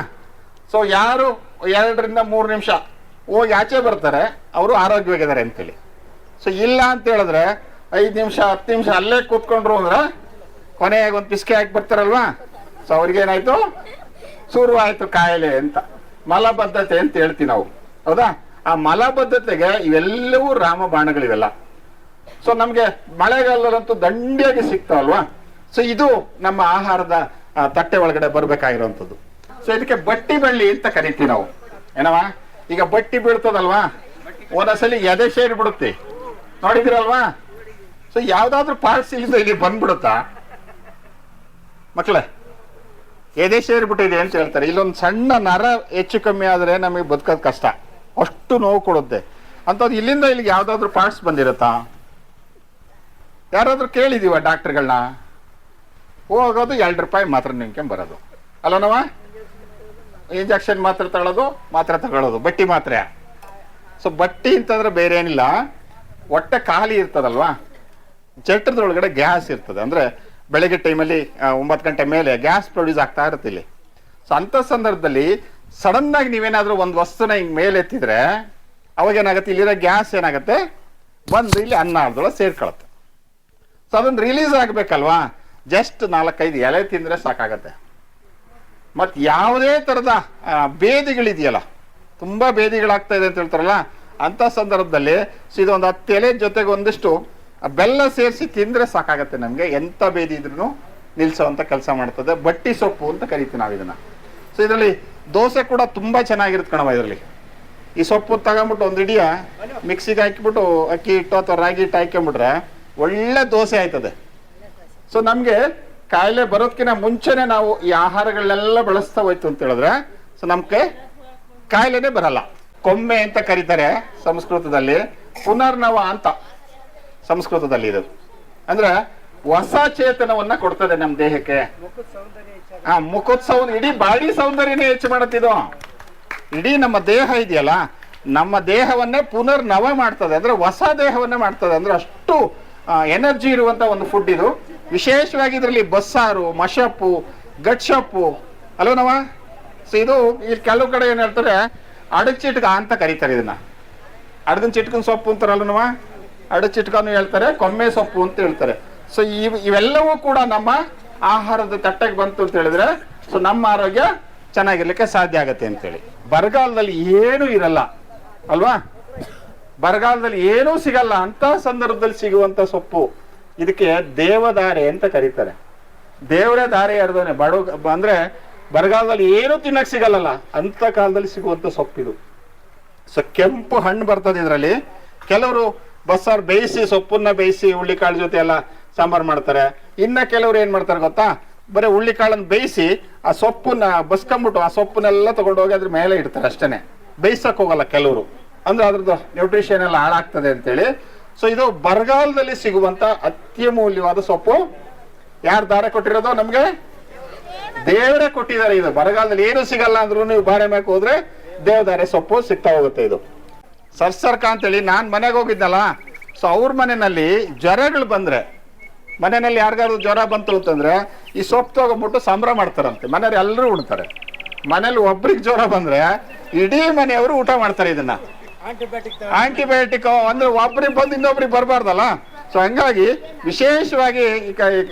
ಸೊ ಯಾರು 2 ರಿಂದ 3 ನಿಮಿಷ ಹೋಗಿ ಆಚೆ ಬರ್ತಾರೆ, ಅವರು ಆರೋಗ್ಯವಾಗಿದ್ದಾರೆ ಅಂತೇಳಿ. ಸೊ ಇಲ್ಲ ಅಂತ ಹೇಳಿದ್ರೆ 5 ನಿಮಿಷ 10 ನಿಮಿಷ ಅಲ್ಲೇ ಕೂತ್ಕೊಂಡ್ರು ಅಂದ್ರೆ ಕೊನೆಯಾಗಿ ಒಂದು ಪಿಸ್ಕೆ ಹಾಕಿ ಬರ್ತಾರಲ್ವಾ, ಸೊ ಅವ್ರಿಗೇನಾಯ್ತು, ಶುರು ಆಯ್ತು ಕಾಯಿಲೆ ಅಂತ, ಮಲಬದ್ಧತೆ ಅಂತ ಹೇಳ್ತೀವಿ ನಾವು, ಹೌದಾ? ಆ ಮಲಬದ್ಧತೆಗೆ ಇವೆಲ್ಲವೂ ರಾಮಬಾಣಗಳಿವೆಲ್ಲ. ಸೊ ನಮ್ಗೆ ಮಳೆಗಾಲದಲ್ಲಂತೂ ದಂಡಿಯಾಗಿ ಸಿಗ್ತಾವಲ್ವಾ. ಸೊ ಇದು ನಮ್ಮ ಆಹಾರದ ತಟ್ಟೆ ಒಳಗಡೆ ಬರ್ಬೇಕಾಗಿರುವಂಥದ್ದು. ಸೊ ಇದಕ್ಕೆ ಬಟ್ಟಿ ಬಳ್ಳಿ ಅಂತ ಕರಿತೀವಿ ನಾವು. ಏನವ, ಈಗ ಬಟ್ಟಿ ಬೀಳ್ತದಲ್ವಾ, ಒಂದೊಂದ್ಸಲಿ ಎದೆ ಸೇರಿ ಬಿಡುತ್ತೆ, ನೋಡಿದಿರಲ್ವಾ? ಸೊ ಯಾವ್ದಾದ್ರು ಪಾರ್ಟ್ಸ್ ಇಲ್ಲಿಂದ ಇಲ್ಲಿ ಬಂದ್ಬಿಡುತ್ತಾ ಮಕ್ಕಳೇ? ಎದೆ ಸೇರಿಬಿಟ್ಟಿದೆ ಅಂತ ಹೇಳ್ತಾರೆ. ಇಲ್ಲೊಂದು ಸಣ್ಣ ನರ ಹೆಚ್ಚು ಕಮ್ಮಿ ಆದ್ರೆ ನಮಗೆ ಬದುಕೋದು ಕಷ್ಟ, ಅಷ್ಟು ನೋವು ಕೊಡುತ್ತೆ. ಅಂತದ್ದು ಇಲ್ಲಿಂದ ಇಲ್ಲಿಗೆ ಯಾವ್ದಾದ್ರು ಪಾರ್ಟ್ಸ್ ಬಂದಿರುತ್ತಾ? ಯಾರಾದ್ರೂ ಕೇಳಿದೀವ ಡಾಕ್ಟರ್ಗಳನ್ನ? ಹೋಗೋದು 2 ರೂಪಾಯಿ ಮಾತ್ರ ನಿಮ್ಗೆ ಬರೋದು ಅಲ್ಲನವ, ಇಂಜೆಕ್ಷನ್ ಮಾತ್ರ ತಗೊಳ್ಳೋದು, ಬಟ್ಟಿ ಮಾತ್ರೆ. ಸೊ ಬಟ್ಟಿ ಅಂತಂದ್ರೆ ಬೇರೆ ಏನಿಲ್ಲ, ಹೊಟ್ಟೆ ಖಾಲಿ ಇರ್ತದಲ್ವಾ, ಜಠರದೊಳಗಡೆ ಗ್ಯಾಸ್ ಇರ್ತದೆ. ಅಂದ್ರೆ ಬೆಳಗ್ಗೆ ಟೈಮಲ್ಲಿ 9 ಗಂಟೆ ಮೇಲೆ ಗ್ಯಾಸ್ ಪ್ರೊಡ್ಯೂಸ್ ಆಗ್ತಾ ಇರುತ್ತೆ ಇಲ್ಲಿ. ಸೊ ಅಂತ ಸಂದರ್ಭದಲ್ಲಿ ಸಡನ್ ಆಗಿ ನೀವೇನಾದ್ರೂ ಒಂದು ವಸ್ತುನ ಹಿಂಗ್ ಮೇಲೆ ಎತ್ತಿದ್ರೆ ಅವಾಗ ಏನಾಗುತ್ತೆ, ಇಲ್ಲಿರೋ ಗ್ಯಾಸ್ ಏನಾಗುತ್ತೆ, ಬಂದು ಇಲ್ಲಿ ಅನ್ನದೊಳಗೆ ಸೇರ್ಕೊಳತ್ತೆ. ಸೊ ಅದನ್ನ ರಿಲೀಸ್ ಆಗ್ಬೇಕಲ್ವಾ, ಜಸ್ಟ್ 4-5 ಎಲೆ ತಿಂದ್ರೆ ಸಾಕಾಗತ್ತೆ. ಮತ್ ಯಾವುದೇ ತರದ ಬೇದಿಗಳಿದೆಯಲ್ಲ, ತುಂಬಾ ಬೇದಿಗಳಾಗ್ತಾ ಇದೆ ಅಂತ ಹೇಳ್ತಾರಲ್ಲ, ಅಂತ ಸಂದರ್ಭದಲ್ಲಿ ಇದೊಂದು 10 ಎಲೆ ಜೊತೆಗೆ ಒಂದಿಷ್ಟು ಬೆಲ್ಲ ಸೇರಿಸಿ ತಿಂದ್ರೆ ಸಾಕಾಗತ್ತೆ ನಮ್ಗೆ. ಎಂತ ಬೇದಿ ಇದ್ರೂ ನಿಲ್ಸೋಂತ ಕೆಲಸ ಮಾಡ್ತದೆ. ಬಟ್ಟಿ ಸೊಪ್ಪು ಅಂತ ಕರಿತೀವಿ ನಾವು ಇದನ್ನ. ಸೊ ಇದರಲ್ಲಿ ದೋಸೆ ಕೂಡ ತುಂಬಾ ಚೆನ್ನಾಗಿರುತ್ತೆ ಕಣವ. ಇದರಲ್ಲಿ ಈ ಸೊಪ್ಪು ತಗೊಂಡ್ಬಿಟ್ಟು ಒಂದು ಇಡಿಯ ಮಿಕ್ಸಿಗೆ ಹಾಕಿಬಿಟ್ಟು ಅಕ್ಕಿ ಹಿಟ್ಟು ಅಥವಾ ರಾಗಿ ಹಿಟ್ಟು ಹಾಕೊಂಡ್ಬಿಟ್ರೆ ಒಳ್ಳೆ ದೋಸೆ ಆಯ್ತದೆ. ಸೊ ನಮ್ಗೆ ಕಾಯಿಲೆ ಬರೋದಕ್ಕಿಂತ ಮುಂಚೆನೆ ನಾವು ಈ ಆಹಾರಗಳನ್ನೆಲ್ಲ ಬಳಸ್ತಾ ಹೋಯ್ತು ಅಂತ ಹೇಳಿದ್ರೆ ಸೊ ನಮ್ಗೆ ಕಾಯಿಲೆನೇ ಬರಲ್ಲ. ಕೊಮ್ಮೆ ಅಂತ ಕರೀತಾರೆ ಸಂಸ್ಕೃತದಲ್ಲಿ, ಪುನರ್ನವ ಅಂತ. ಸಂಸ್ಕೃತದಲ್ಲಿ ಇದು. ಅಂದ್ರೆ ಹೊಸ ಚೇತನವನ್ನ ಕೊಡ್ತದೆ ನಮ್ಮ ದೇಹಕ್ಕೆ. ಮುಖದ ಸೌಂದರ್ಯ, ಇಡೀ ಬಾಡಿ ಸೌಂದರ್ಯನೇ ಹೆಚ್ಚು ಮಾಡುತ್ತಿದ್ದು. ಇಡೀ ನಮ್ಮ ದೇಹ ಇದೆಯಲ್ಲ, ನಮ್ಮ ದೇಹವನ್ನೇ ಪುನರ್ ನವ ಮಾಡ್ತದೆ, ಅಂದ್ರೆ ಹೊಸ ದೇಹವನ್ನೇ ಮಾಡ್ತದೆ. ಅಂದ್ರೆ ಅಷ್ಟು ಎನರ್ಜಿ ಇರುವಂತ ಒಂದು ಫುಡ್ ಇದು. ವಿಶೇಷವಾಗಿ ಇದರಲ್ಲಿ ಬಸ್ಸಾರು, ಮಶಪ್ಪು, ಗಟ್ಸೊಪ್ಪು ಅಲ್ವನವ. ಸೊ ಇದು ಇಲ್ಲಿ ಕೆಲವು ಕಡೆ ಏನ್ ಹೇಳ್ತಾರೆ, ಅಡಚಿಟ್ಕ ಅಂತ ಕರೀತಾರೆ ಇದನ್ನ. ಅಡಗನ್ ಚಿಟ್ಕನ್ ಸೊಪ್ಪು ಅಂತಾರಲ್ವನವ, ಅಡಚಿಟ್ಕನು ಹೇಳ್ತಾರೆ, ಕೊಮ್ಮೆ ಸೊಪ್ಪು ಅಂತ ಹೇಳ್ತಾರೆ. ಸೊ ಇವೆಲ್ಲವೂ ಕೂಡ ನಮ್ಮ ಆಹಾರದ ತಟ್ಟೆಗೆ ಬಂತು ಅಂತ ಹೇಳಿದ್ರೆ ಸೊ ನಮ್ಮ ಆರೋಗ್ಯ ಚೆನ್ನಾಗಿರ್ಲಿಕ್ಕೆ ಸಾಧ್ಯ ಆಗತ್ತೆ ಅಂತೇಳಿ. ಬರಗಾಲದಲ್ಲಿ ಏನೂ ಇರಲ್ಲ ಅಲ್ವಾ, ಬರಗಾಲದಲ್ಲಿ ಏನೂ ಸಿಗಲ್ಲ ಅಂತ ಸಂದರ್ಭದಲ್ಲಿ ಸಿಗುವಂತ ಸೊಪ್ಪು, ಇದಕ್ಕೆ ದೇವದಾರೆ ಅಂತ ಕರೀತಾರೆ. ದೇವರೇ ದಾರೆ ಎರೆದವನೆ ಬಡ ಅಂದ್ರೆ ಬರಗಾಲದಲ್ಲಿ ಏನೂ ತಿನ್ನಕ್ ಸಿಗಲ್ಲ ಅಂತ ಕಾಲದಲ್ಲಿ ಸಿಗುವಂತ ಸೊಪ್ಪಿದು. ಸೊ ಕೆಂಪು ಹಣ್ಣು ಬರ್ತದೆ ಇದರಲ್ಲಿ. ಕೆಲವರು ಬಸ್ಸಾರು ಬೇಯಿಸಿ, ಸೊಪ್ಪನ್ನ ಬೇಯಿಸಿ ಹುಳ್ಳಿಕಾಳು ಜೊತೆ ಎಲ್ಲ ಸಾಂಬಾರು ಮಾಡ್ತಾರೆ. ಇನ್ನ ಕೆಲವರು ಏನ್ ಮಾಡ್ತಾರೆ ಗೊತ್ತಾ, ಬರೀ ಹುಳ್ಳಿಕಾಳನ್ನ ಬೇಯಿಸಿ ಆ ಸೊಪ್ಪನ್ನ ಬಸ್ಕೊಂಬಿಟ್ಟು ಆ ಸೊಪ್ಪನ್ನೆಲ್ಲ ತಗೊಂಡೋಗಿ ಅದ್ರ ಮೇಲೆ ಇಡ್ತಾರೆ ಅಷ್ಟೇನೆ, ಬೇಯಿಸಕ್ ಹೋಗಲ್ಲ ಕೆಲವರು. ಅಂದ್ರೆ ಅದ್ರದ್ದು ನ್ಯೂಟ್ರಿಷನ್ ಎಲ್ಲ ಹಾಳಾಗ್ತದೆ ಅಂತೇಳಿ. ಸೊ ಇದು ಬರಗಾಲದಲ್ಲಿ ಸಿಗುವಂತ ಅತ್ಯಮೂಲ್ಯವಾದ ಸೊಪ್ಪು. ಯಾರು ದಾರೆ ಕೊಟ್ಟಿರೋದು ನಮ್ಗೆ? ದೇವರೇ ಕೊಟ್ಟಿದ್ದಾರೆ. ಇದು ಬರಗಾಲದಲ್ಲಿ ಏನು ಸಿಗಲ್ಲ ಅಂದ್ರೂ ನೀವು ಬಾರೆ ಮೇಲೆ ಹೋದ್ರೆ ದೇವದಾರೆ ಸೊಪ್ಪು ಸಿಗ್ತಾ ಹೋಗುತ್ತೆ. ಇದು ಸರ್ಸರ್ಕ ಅಂತೇಳಿ ನಾನ್ ಮನೆಗೆ ಹೋಗಿದ್ದಲ್ಲ, ಸೊ ಅವ್ರ ಮನೆಯಲ್ಲಿ ಜ್ವರಗಳು ಬಂದ್ರೆ, ಮನೆಯಲ್ಲಿ ಯಾರಿಗಾದ್ರು ಜ್ವರ ಬಂತು ಅಂತಂದ್ರೆ ಈ ಸೊಪ್ಪು ತಗೊಂಡ್ಬಿಟ್ಟು ಸಂಭ್ರಮ ಮಾಡ್ತಾರಂತೆ. ಮನೆಯವ್ರು ಎಲ್ಲರೂ ಉಣ್ತಾರೆ. ಮನೇಲಿ ಒಬ್ರಿಗೆ ಜ್ವರ ಬಂದ್ರೆ ಇಡೀ ಮನೆಯವರು ಊಟ ಮಾಡ್ತಾರೆ ಇದನ್ನ. ಆಂಟಿಬಯೋಟಿಕ್ ಅಂದ್ರೆ ಒಬ್ರಿಗೆ ಬಂದು ಇನ್ನೊಬ್ರಿಗೆ ಬರಬಾರ್ದಲ್ಲ. ಸೊ ಹಂಗಾಗಿ ವಿಶೇಷವಾಗಿ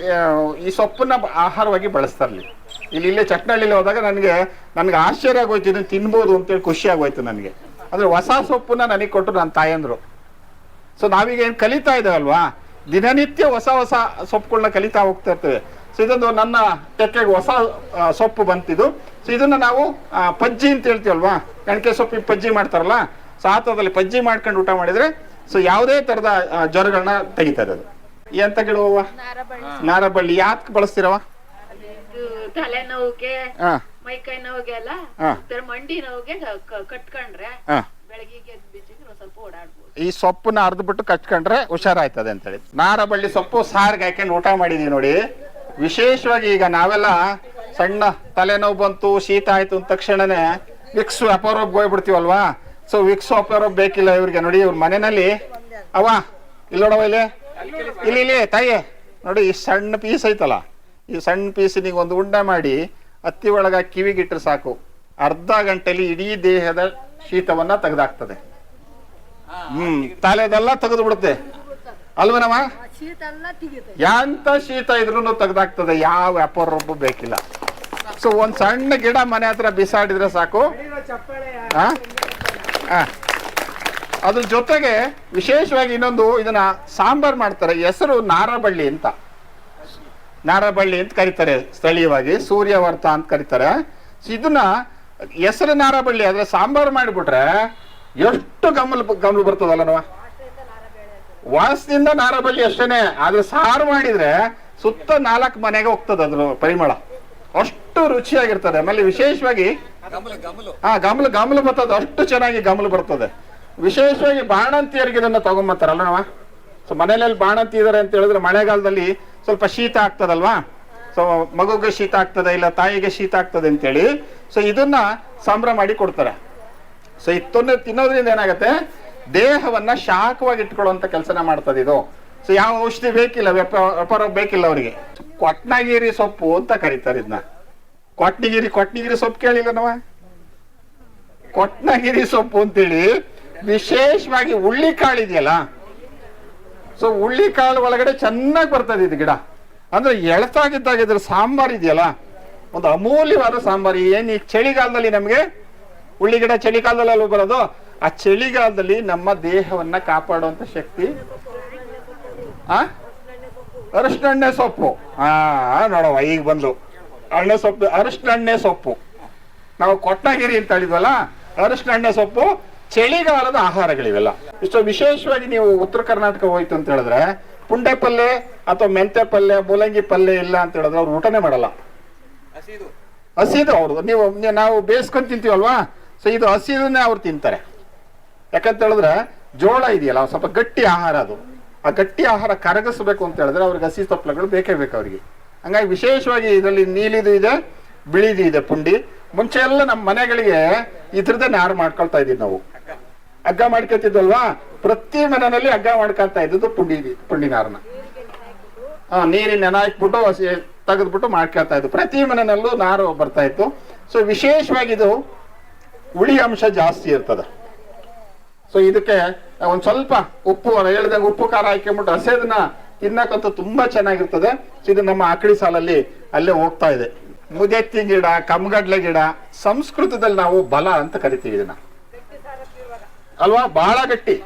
ಈ ಸೊಪ್ಪನ್ನ ಆಹಾರವಾಗಿ ಬಳಸ್ತಾರಲ್ಲಿ. ಇಲ್ಲೇ ಚಟ್ನಳ್ಳಿಲಿ ಹೋದಾಗ ನನ್ಗೆ ಆಶ್ಚರ್ಯ ಆಗೋಯ್ತು, ಇದನ್ನ ತಿನ್ಬೋದು ಅಂತೇಳಿ ಖುಷಿ ಆಗೋಯ್ತು ನನಗೆ. ಅಂದ್ರೆ ಹೊಸ ಸೊಪ್ಪನ್ನ ನನಗೆ ಕೊಟ್ಟರು ನನ್ನ ತಾಯಂದ್ರು. ಸೊ ನಾವೀಗ ಏನ್ ಕಲಿತಾ ಇದ್ದೇವಲ್ವಾ, ದಿನನಿತ್ಯ ಹೊಸ ಹೊಸ ಸೊಪ್ಪುಗಳನ್ನ ಕಲಿತಾ ಹೋಗ್ತಾ ಇರ್ತೇವೆ. ಸೊ ಇದೊಂದು ನನ್ನ ತೆಕ್ಕೆಗೆ ಹೊಸ ಸೊಪ್ಪು ಬಂತಿದ್ದು. ಸೊ ಇದನ್ನ ನಾವು ಪಜ್ಜಿ ಅಂತ ಹೇಳ್ತೀವಲ್ವಾ, ಎಣಕೆ ಸೊಪ್ಪಿಗೆ ಪಜ್ಜಿ ಮಾಡ್ತಾರಲ್ಲ, ಸೊ ಆತದಲ್ಲಿ ಪಜ್ಜಿ ಮಾಡ್ಕೊಂಡು ಊಟ ಮಾಡಿದ್ರೆ ಸೊ ಯಾವುದೇ ತರದ ಜ್ವರಗಳನ್ನ ತೆಗಿತಾರೆ. ಅದು ಎಂತ ಗಿಡವ? ನಾರಬಳ್ಳಿ. ಯಾಕೆ ಬಳಸ್ತಿರವ? ತಲೆನೋವಿಗೆ, ಮೈಕೈ ನೋವಿಗೆ ಎಲ್ಲ, ಮಂಡಿ ನೋವಿಗೆ ಕಟ್ಕೊಂಡ್ರೆ ಬೆಳಗ್ಗೆ ಸ್ವಲ್ಪ ಓಡಾಡ್ಬೋದು. ಈ ಸೊಪ್ಪನ್ನ ಅರ್ದ್ಬಿಟ್ಟು ಕಚ್ಕೊಂಡ್ರೆ ಹುಷಾರಾಯ್ತದೆ ಅಂತೇಳಿ. ನಾರಬಳ್ಳಿ ಸೊಪ್ಪು ಸಾರ್ಗೆ ಹಾಕೊಂಡು ಊಟ ಮಾಡಿದೀವಿ ನೋಡಿ. ವಿಶೇಷವಾಗಿ ಈಗ ನಾವೆಲ್ಲ ಸಣ್ಣ ತಲೆನೋವು ಬಂತು, ಶೀತ ಆಯ್ತು ಅಂದ ತಕ್ಷಣನೇ ವಿಕ್ಸ್ ಅಪರೋಬ್ ಹೋಗ್ಬಿಡ್ತೀವಲ್ವಾ. ಸೊ ವಿಕ್ಸ್ ಅಪರೋಬ್ ಬೇಕಿಲ್ಲ ಇವ್ರಿಗೆ. ನೋಡಿ ಇವ್ರ ಮನೆಯಲ್ಲಿ ಅವ ಇಲ್ಲಿ ನೋಡವ, ಇಲ್ಲಿ ತಾಯಿ ನೋಡಿ, ಈ ಸಣ್ಣ ಪೀಸ್ ಐತಲ್ಲ, ಈ ಸಣ್ಣ ಪೀಸಿನಿಗೆ ಒಂದು ಉಂಡೆ ಮಾಡಿ ಹತ್ತಿ ಒಳಗ ಕಿವಿಗಿಟ್ರೆ ಸಾಕು, ಅರ್ಧ ಗಂಟೆಲಿ ಇಡೀ ದೇಹದ ಶೀತವನ್ನ ತೆಗೆದಾಕ್ತದೆ. ತಲೆದೆಲ್ಲ ತೆಗೆದು ಬಿಡುತ್ತೆ ಅಲ್ವನವ. ಯಾಂತ ಶೀತ ಇದ್ರೂ ತೆಗೆದಾಕ್ತದೆ, ಯಾವ ಅಪರೊಬ್ಬ ಬೇಕಿಲ್ಲ. ಸೊ ಒಂದ್ ಸಣ್ಣ ಗಿಡ ಮನೆ ಹತ್ರ ಬಿಸಾಡಿದ್ರೆ ಸಾಕು. ಅದ್ರ ಜೊತೆಗೆ ವಿಶೇಷವಾಗಿ ಇನ್ನೊಂದು, ಇದನ್ನ ಸಾಂಬಾರ್ ಮಾಡ್ತಾರೆ. ಹೆಸರು ನಾರಬಳ್ಳಿ ಅಂತ, ನಾರಬಳ್ಳಿ ಅಂತ ಕರೀತಾರೆ ಸ್ಥಳೀಯವಾಗಿ, ಸೂರ್ಯವರ್ತ ಅಂತ ಕರೀತಾರೆ. ಇದನ್ನ ಹೆಸರು ನಾರಬಳ್ಳಿ, ಆದ್ರೆ ಸಾಂಬಾರು ಮಾಡಿಬಿಟ್ರೆ ಎಷ್ಟು ಗಮಲು ಬರ್ತದಲ್ಲ ನಾವು. ವಾಸದಿಂದ ನಾರಬಳ್ಳಿ ಅಷ್ಟೇನೆ, ಆದ್ರೆ ಸಾರು ಮಾಡಿದ್ರೆ ಸುತ್ತ 4 ಮನೆಗೆ ಹೋಗ್ತದೆ ಅದ್ರ ಪರಿಮಳ, ಅಷ್ಟು ರುಚಿಯಾಗಿರ್ತದೆ. ಆಮೇಲೆ ವಿಶೇಷವಾಗಿ ಗಮಲು ಬರ್ತದೆ, ಅಷ್ಟು ಚೆನ್ನಾಗಿ ಗಮಲು ಬರ್ತದೆ. ವಿಶೇಷವಾಗಿ ಬಾಣಂತಿಯರಿಗೆ ಇದನ್ನ ತಗೊಂಬರ್ತಾರಲ್ಲ ನಾವ. ಸೊ ಮನೆಯಲ್ಲಿ ಬಾಣಂತಿ ಇದಾರೆ ಅಂತ ಹೇಳಿದ್ರೆ ಮಳೆಗಾಲದಲ್ಲಿ ಸ್ವಲ್ಪ ಶೀತ ಆಗ್ತದಲ್ವಾ. ಸೊ ಮಗುಗೆ ಶೀತ ಆಗ್ತದೆ, ಇಲ್ಲ ತಾಯಿಗೆ ಶೀತ ಆಗ್ತದೆ ಅಂತೇಳಿ ಸೊ ಇದನ್ನ ಸಂಭ್ರಮ ಮಾಡಿ ಕೊಡ್ತಾರೆ. ಸೊ ಇದನ್ನ ತಿನ್ನೋದ್ರಿಂದ ಏನಾಗತ್ತೆ, ದೇಹವನ್ನ ಶಾಖವಾಗಿ ಇಟ್ಕೊಳ್ಳುವಂತ ಕೆಲಸನ ಮಾಡ್ತದೆ ಇದು. ಸೊ ಯಾವ ಔಷಧಿ ಬೇಕಿಲ್ಲ, ವ್ಯಾಪಾರ ಬೇಕಿಲ್ಲ ಅವರಿಗೆ. ಕೊಟ್ನಗಿರಿ ಸೊಪ್ಪು ಅಂತ ಕರೀತಾರೆ ಇದನ್ನ. ಕೊಟ್ನಗಿರಿ ಸೊಪ್ಪು ಕೇಳಿಲ್ಲ ನಾವ. ಕೊಟ್ನಗಿರಿ ಸೊಪ್ಪು ಅಂತೇಳಿ ವಿಶೇಷವಾಗಿ ಹುಳ್ಳಿಕಾಳು ಇದೆಯಲ್ಲ, ಸೊ ಹುಳ್ಳಿಕಾಳು ಒಳಗಡೆ ಚೆನ್ನಾಗಿ ಬರ್ತದೆ ಇದು ಗಿಡ. ಅಂದ್ರೆ ಎಳತಾಗಿದ್ದಾಗ ಇದ್ರ ಸಾಂಬಾರ್ ಇದೆಯಲ್ಲ, ಒಂದು ಅಮೂಲ್ಯವಾದ ಸಾಂಬಾರ್. ಏನ್ ಈ ಚಳಿಗಾಲದಲ್ಲಿ ನಮ್ಗೆ ಹುಳ್ಳಿ ಗಿಡ ಚಳಿಗಾಲದಲ್ಲಿ ಅಲ್ವ ಬರೋದು, ಆ ಚಳಿಗಾಲದಲ್ಲಿ ನಮ್ಮ ದೇಹವನ್ನ ಕಾಪಾಡುವಂತ ಶಕ್ತಿ ಅರಶಿನೆಣ್ಣೆ ಸೊಪ್ಪು. ನೋಡವ ಈಗ ಬಂದು ಎಣ್ಣೆ ಸೊಪ್ಪು, ಅರಶಿನೆಣ್ಣೆ ಸೊಪ್ಪು. ನಾವು ಕೊಟ್ನಗಿರಿ ಅಂತ ಹೇಳಿದ್ವಲ್ಲ, ಅರಶಿನೆಣ್ಣೆ ಸೊಪ್ಪು ಚಳಿಗಾಲದ ಆಹಾರಗಳಿವೆಲ್ಲ. ಇಷ್ಟು ವಿಶೇಷವಾಗಿ ನೀವು ಉತ್ತರ ಕರ್ನಾಟಕ ಹೋಯ್ತು ಅಂತ ಹೇಳಿದ್ರೆ ಪುಂಡೆ ಪಲ್ಯ ಅಥವಾ ಮೆಂತೆ ಪಲ್ಯ, ಮೂಲಂಗಿ ಪಲ್ಯ ಇಲ್ಲ ಅಂತ ಹೇಳಿದ್ರೆ ಅವ್ರು ಊಟನೇ ಮಾಡಲ್ಲ. ಹಸಿದು ಅವ್ರು ನಾವು ಬೇಯಿಸ್ಕೊಂಡ್ ತಿಂತೀವಲ್ವಾ, ಸೊ ಇದು ಹಸಿದನ್ನೇ ಅವ್ರು ತಿಂತಾರೆ. ಯಾಕಂತ ಹೇಳಿದ್ರೆ ಜೋಳ ಇದೆಯಲ್ಲ ಸ್ವಲ್ಪ ಗಟ್ಟಿ ಆಹಾರ ಅದು. ಆ ಗಟ್ಟಿ ಆಹಾರ ಕರಗಿಸ್ಬೇಕು ಅಂತ ಹೇಳಿದ್ರೆ ಅವ್ರಿಗೆ ಹಸಿ ತಪ್ಪಲಗಳು ಬೇಕೇ ಬೇಕು ಅವ್ರಿಗೆ. ಹಂಗಾಗಿ ವಿಶೇಷವಾಗಿ ಇದರಲ್ಲಿ ನೀಲಿದು ಇದೆ, ಬಿಳಿದು ಇದೆ ಪುಂಡಿ. ಮುಂಚೆ ಎಲ್ಲ ನಮ್ಮ ಮನೆಗಳಿಗೆ ಇದ್ರದ್ದೇ ನಾರು ಮಾಡ್ಕೊಳ್ತಾ ಇದ್ದೀವಿ ನಾವು. ಹಗ್ಗ ಮಾಡ್ಕೊತಿದ್ವಲ್ವಾ, ಪ್ರತಿ ಮನೆಯಲ್ಲಿ ಹಗ್ಗ ಮಾಡ್ಕೊಳ್ತಾ ಇದ್ದದ್ದು ಪುಂಡಿ ನಾರನ್ನ. ನೀರಿನ ನೆನ ಹಾಕ್ಬಿಟ್ಟು ತೆಗೆದ್ಬಿಟ್ಟು ಮಾಡ್ಕೊಳ್ತಾ ಇದ್ದು. ಪ್ರತಿ ಮನೆಯಲ್ಲೂ ನಾರು ಬರ್ತಾ ಇತ್ತು. ಸೊ ವಿಶೇಷವಾಗಿ ಇದು ಹುಳಿ ಅಂಶ ಜಾಸ್ತಿ ಇರ್ತದೆ. ಸೊ ಇದಕ್ಕೆ ಒಂದ್ ಸ್ವಲ್ಪ ಉಪ್ಪು ಹೇಳ್ದಂಗೆ ಉಪ್ಪು ಖಾರ ಹಾಕೊಂಡ್ಬಿಟ್ಟು ಹಸೆದನ್ನ ತಿನ್ನಕ್ಕಂತೂ ತುಂಬಾ ಚೆನ್ನಾಗಿರ್ತದೆ. ಸೊ ಇದು ನಮ್ಮ ಆಕಳಿ ಸಾಲಲ್ಲಿ ಅಲ್ಲೇ ಹೋಗ್ತಾ ಇದೆ. ಮುದೆತ್ತಿ ಗಿಡ, ಕಮ್ಗಡ್ಲೆ ಗಿಡ, ಸಂಸ್ಕೃತದಲ್ಲಿ ನಾವು ಬಲ ಅಂತ ಕರಿತೀವಿ ಇದನ್ನ ಅಲ್ವಾ. ಬಹಳ ಗಟ್ಟಿ,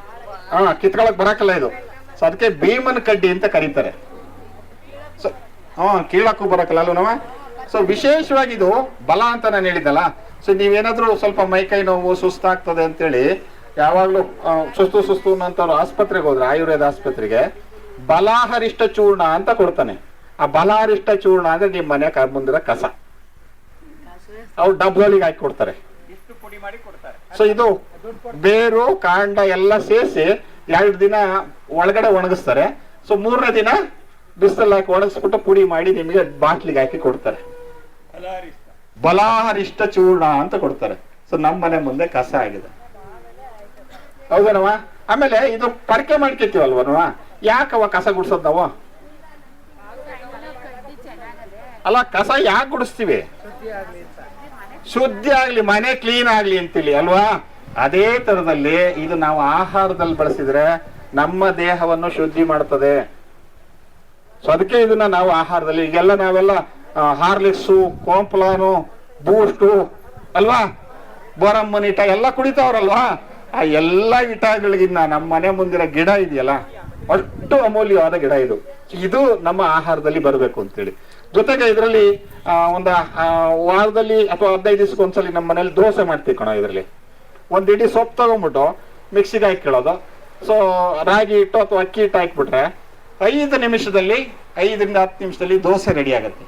ಕಿತ್ಕೊಳಕ್ ಬರಕಲ್ಲ ಇದು. ಸೊ ಅದಕ್ಕೆ ಭೀಮನ್ ಕಡ್ಡಿ ಅಂತ ಕರೀತಾರೆ. ಸೊ ಕೀಳಕ್ಕೂ ಬರಕಲ್ಲ ಅಲ್ವ. ಸೊ ವಿಶೇಷವಾಗಿ ಇದು ಬಲ ಅಂತ ನಾನು ಹೇಳಿದ್ದಲ್ಲ. ಸೊ ನೀವೇನಾದ್ರೂ ಸ್ವಲ್ಪ ಮೈಕೈ ನೋವು ಸುಸ್ತಾಗ್ತದೆ ಅಂತೇಳಿ ಯಾವಾಗ್ಲೂ ಸುಸ್ತು ಅನ್ನೋಂಥವ್ರು ಆಸ್ಪತ್ರೆಗೆ ಹೋದ್ರೆ, ಆಯುರ್ವೇದ ಆಸ್ಪತ್ರೆಗೆ ಬಲಾಹರಿಷ್ಟ ಚೂರ್ಣ ಅಂತ ಕೊಡ್ತಾನೆ. ಆ ಬಲಾಹರಿಷ್ಟ ಚೂರ್ಣ ಅಂದ್ರೆ ನಿಮ್ ಮನೆ ಮುಂದಿರೋ ಕಸ ಅವ್ರು ಡಬ್ಗಳಿಗೆ ಹಾಕಿ ಕೊಡ್ತಾರೆ. ಸೊ ಇದು ಬೇರು ಕಾಂಡ ಎಲ್ಲ ಸೇರಿಸಿ 2 ದಿನ ಒಳಗಡೆ ಒಣಗಿಸ್ತಾರೆ. ಸೊ 3ನೇ ದಿನ ಬಿಸಿಲಲ್ಲಿ ಹಾಕಿ ಒಣಗಿಸ್ಬಿಟ್ಟು ಪುಡಿ ಮಾಡಿ ನಿಮಗೆ ಬಾಟ್ಲಿಗೆ ಹಾಕಿ ಕೊಡ್ತಾರೆ. ಬಲಾಹರಿಷ್ಟ ಚೂರ್ಣ ಅಂತ ಕೊಡ್ತಾರೆ. ಸೊ ನಮ್ಮ ಮನೆ ಮುಂದೆ ಕಸ ಆಗಿದೆ, ಹೌದನವ. ಆಮೇಲೆ ಇದು ಪರಕೆ ಮಾಡ್ಕೊತೀವಲ್ವನವ, ಯಾಕವ ಕಸ ಗುಡ್ಸೋದ್ ನಾವು? ಅಲ್ಲ, ಕಸ ಯಾಕೆ ಗುಡಿಸ್ತೀವಿ? ಶುದ್ಧಿ ಆಗ್ಲಿ, ಮನೆ ಕ್ಲೀನ್ ಆಗ್ಲಿ ಅಂತೇಳಿ ಅಲ್ವಾ. ಅದೇ ತರದಲ್ಲಿ ಇದು ನಾವು ಆಹಾರದಲ್ಲಿ ಬಳಸಿದ್ರೆ ನಮ್ಮ ದೇಹವನ್ನು ಶುದ್ಧಿ ಮಾಡ್ತದೆ. ಸೊ ಅದಕ್ಕೆ ಇದನ್ನ ನಾವು ಆಹಾರದಲ್ಲಿ ಈಗೆಲ್ಲ ನಾವೆಲ್ಲ ಹಾರ್ಲಿಕ್ಸು, ಕಾಂಪ್ಲಾನು, ಬೂಸ್ಟು ಅಲ್ವಾ, ಬೋರಮ್ಮನ್ ಇಟ ಎಲ್ಲ ಕುಡಿತಾವ್ರಲ್ವಾ. ಆ ಎಲ್ಲ ಇಟಗಳಿಗಿನ್ನ ನಮ್ಮ ಮನೆ ಮುಂದಿರೋ ಗಿಡ ಇದೆಯಲ್ಲ, ಅಷ್ಟು ಅಮೂಲ್ಯವಾದ ಗಿಡ ಇದು. ಇದು ನಮ್ಮ ಆಹಾರದಲ್ಲಿ ಬರಬೇಕು ಅಂತೇಳಿ. ಜೊತೆಗೆ ಇದರಲ್ಲಿ ಒಂದು ವಾರದಲ್ಲಿ ಅಥವಾ 15 ದಿವಸಕ್ಕೆ ಒಂದ್ಸಲಿ ನಮ್ಮ ಮನೇಲಿ ದೋಸೆ ಮಾಡ್ತೀವಿ ಕಣ. ಇದರಲ್ಲಿ ಒಂದ್ ಇಡೀ ಸೊಪ್ಪು ತಗೊಂಡ್ಬಿಟ್ಟು ಮಿಕ್ಸಿಗೆ ಹಾಕಿಕೊಳ್ಳೋದು. ಸೊ ರಾಗಿ ಹಿಟ್ಟು ಅಥವಾ ಅಕ್ಕಿ ಹಿಟ್ಟು ಹಾಕ್ಬಿಟ್ರೆ 5 ನಿಮಿಷದಲ್ಲಿ 5 ರಿಂದ 10 ನಿಮಿಷದಲ್ಲಿ ದೋಸೆ ರೆಡಿ ಆಗುತ್ತೆ.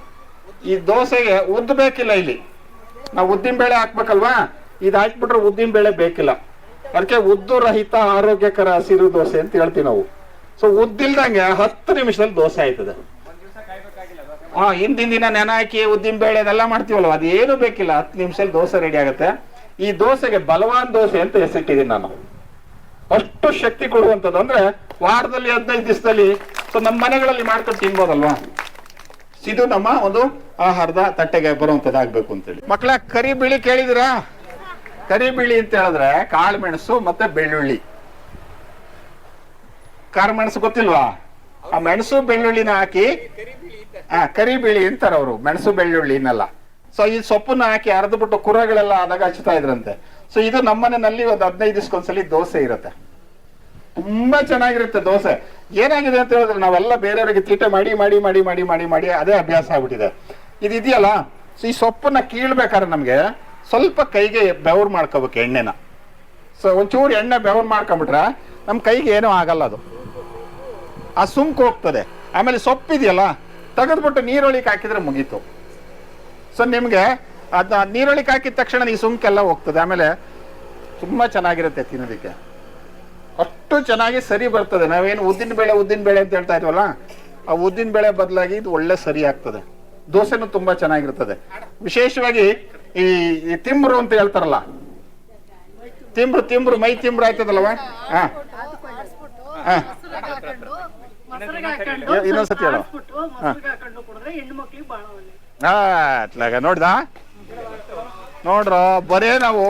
ಈ ದೋಸೆಗೆ ಉದ್ದು ಬೇಕಿಲ್ಲ. ಇಲ್ಲಿ ನಾವು ಉದ್ದಿನ ಬೇಳೆ ಹಾಕ್ಬೇಕಲ್ವಾ, ಇದು ಹಾಕ್ಬಿಟ್ರೆ ಉದ್ದಿನ ಬೇಳೆ ಬೇಕಿಲ್ಲ. ಅದಕ್ಕೆ ಉದ್ದು ರಹಿತ ಆರೋಗ್ಯಕರ ಹಸಿರು ದೋಸೆ ಅಂತ ಹೇಳ್ತೀವಿ ನಾವು. ಸೊ ಉದ್ದಿಲ್ದಂಗೆ 10 ನಿಮಿಷದಲ್ಲಿ ದೋಸೆ ಆಯ್ತದೆ. ಹಿಂದಿನ ದಿನ ನೆನ ಹಾಕಿ ಉದ್ದಿನ ಬೇಳೆ ಅದೆಲ್ಲ ಮಾಡ್ತೀವಲ್ವ, ಅದೇನು ಬೇಕಿಲ್ಲ, 10 ನಿಮಿಷದಲ್ಲಿ ದೋಸೆ ರೆಡಿ ಆಗುತ್ತೆ. ಈ ದೋಸೆಗೆ ಬಲವಾನ್ ದೋಸೆ ಅಂತ ಹೆಸರಿಟ್ಟಿದ್ದೀನಿ ನಾನು. ಅಷ್ಟು ಶಕ್ತಿ ಕೊಡುವಂಥದ್ದು. ಅಂದ್ರೆ ವಾರದಲ್ಲಿ 15 ದಿವಸದಲ್ಲಿ ಸೊ ನಮ್ಮ ಮನೆಗಳಲ್ಲಿ ಮಾಡ್ಕೊಂಡು ತಿನ್ಬೋದಲ್ವಾ. ಇದು ನಮ್ಮ ಒಂದು ಆಹಾರದ ತಟ್ಟೆಗೆ ಬರುವಂತದ್ದಾಗ್ಬೇಕು ಅಂತೇಳಿ. ಮಕ್ಕಳ ಕರಿಬಿಳಿ ಕೇಳಿದಿರಾ? ಕರಿಬಿಳಿ ಅಂತ ಹೇಳಿದ್ರೆ ಕಾಳು ಮೆಣಸು ಮತ್ತೆ ಬೆಳ್ಳುಳ್ಳಿ. ಕಾಳುಮೆಣಸು ಗೊತ್ತಿಲ್ವಾ? ಆ ಮೆಣಸು ಬೆಳ್ಳುಳ್ಳಿನ ಹಾಕಿ ಕರಿಬಿಳಿ ಅಂತಾರ ಅವರು, ಮೆಣಸು ಬೆಳ್ಳುಳ್ಳಿನಲ್ಲ. ಸೊ ಈ ಸೊಪ್ಪನ್ನ ಹಾಕಿ ಅರ್ದ್ಬಿಟ್ಟು ಕುರಗಳೆಲ್ಲ ಆದಾಗ ಹಚ್ತಾ ಇದ್ರಂತೆ. ಸೊ ಇದು ನಮ್ಮನೆಯಲ್ಲಿ ಒಂದು 15 ದಿವಸಕ್ಕೊಂದ್ಸಲಿ ದೋಸೆ ಇರುತ್ತೆ. ತುಂಬಾ ಚೆನ್ನಾಗಿರುತ್ತೆ ದೋಸೆ. ಏನಾಗಿದೆ ಅಂತ ಹೇಳಿದ್ರೆ ನಾವೆಲ್ಲ ಬೇರೆಯವರಿಗೆ ತೀಟೆ ಮಾಡಿ ಮಾಡಿ ಮಾಡಿ ಮಾಡಿ ಮಾಡಿ ಮಾಡಿ ಅದೇ ಅಭ್ಯಾಸ ಆಗ್ಬಿಟ್ಟಿದೆ. ಇದು ಇದೆಯಲ್ಲ, ಸೊ ಈ ಸೊಪ್ಪನ್ನ ಕೀಳ್ಬೇಕಾದ್ರೆ ನಮ್ಗೆ ಸ್ವಲ್ಪ ಕೈಗೆ ಬೆವರು ಮಾಡ್ಕೋಬೇಕು ಎಣ್ಣೆನ. ಸೊ ಒಂಚೂರು ಎಣ್ಣೆ ಬೆವರು ಮಾಡ್ಕೊಂಡ್ಬಿಟ್ರೆ ನಮ್ ಕೈಗೆ ಏನೂ ಆಗಲ್ಲ, ಅದು ಆ ಸುಂಕು ಹೋಗ್ತದೆ. ಆಮೇಲೆ ಸೊಪ್ಪಿದೆಯಲ್ಲ, ತೆಗೆದ್ಬಿಟ್ಟು ನೀರೊಳಿಗೆ ಹಾಕಿದ್ರೆ ಮುಗೀತು. ಸೊ ನಿಮ್ಗೆ ಅದ ನೀರೊಳಿಗೆ ಹಾಕಿದ ತಕ್ಷಣ ಈ ಸುಂಕೆಲ್ಲ ಹೋಗ್ತದೆ. ಆಮೇಲೆ ತುಂಬಾ ಚೆನ್ನಾಗಿರುತ್ತೆ ತಿನ್ನೋದಕ್ಕೆ, ಅಷ್ಟು ಚೆನ್ನಾಗಿ ಸರಿ ಬರ್ತದೆ. ನಾವೇನು ಉದ್ದಿನ ಬೇಳೆ ಅಂತ ಹೇಳ್ತಾ ಇದ್ವಲ್ಲ, ಆ ಉದ್ದಿನ ಬೇಳೆ ಬದಲಾಗಿ ಇದು ಒಳ್ಳೆ ಸರಿ ಆಗ್ತದೆ. ದೋಸೆನೂ ತುಂಬಾ ಚೆನ್ನಾಗಿರ್ತದೆ. ವಿಶೇಷವಾಗಿ ಈ ತಿಂಬ್ರು ಅಂತ ಹೇಳ್ತಾರಲ್ಲ, ತಿಂಬ್ರು ಮೈ ತಿಂಬ್ರು ಆಯ್ತದಲ್ವ. ಇನ್ನೊಂದ್ಸತಿ ಹೇಳು. ನೋಡ್ದ ನೋಡ್ರ, ಬರೇ ನಾವು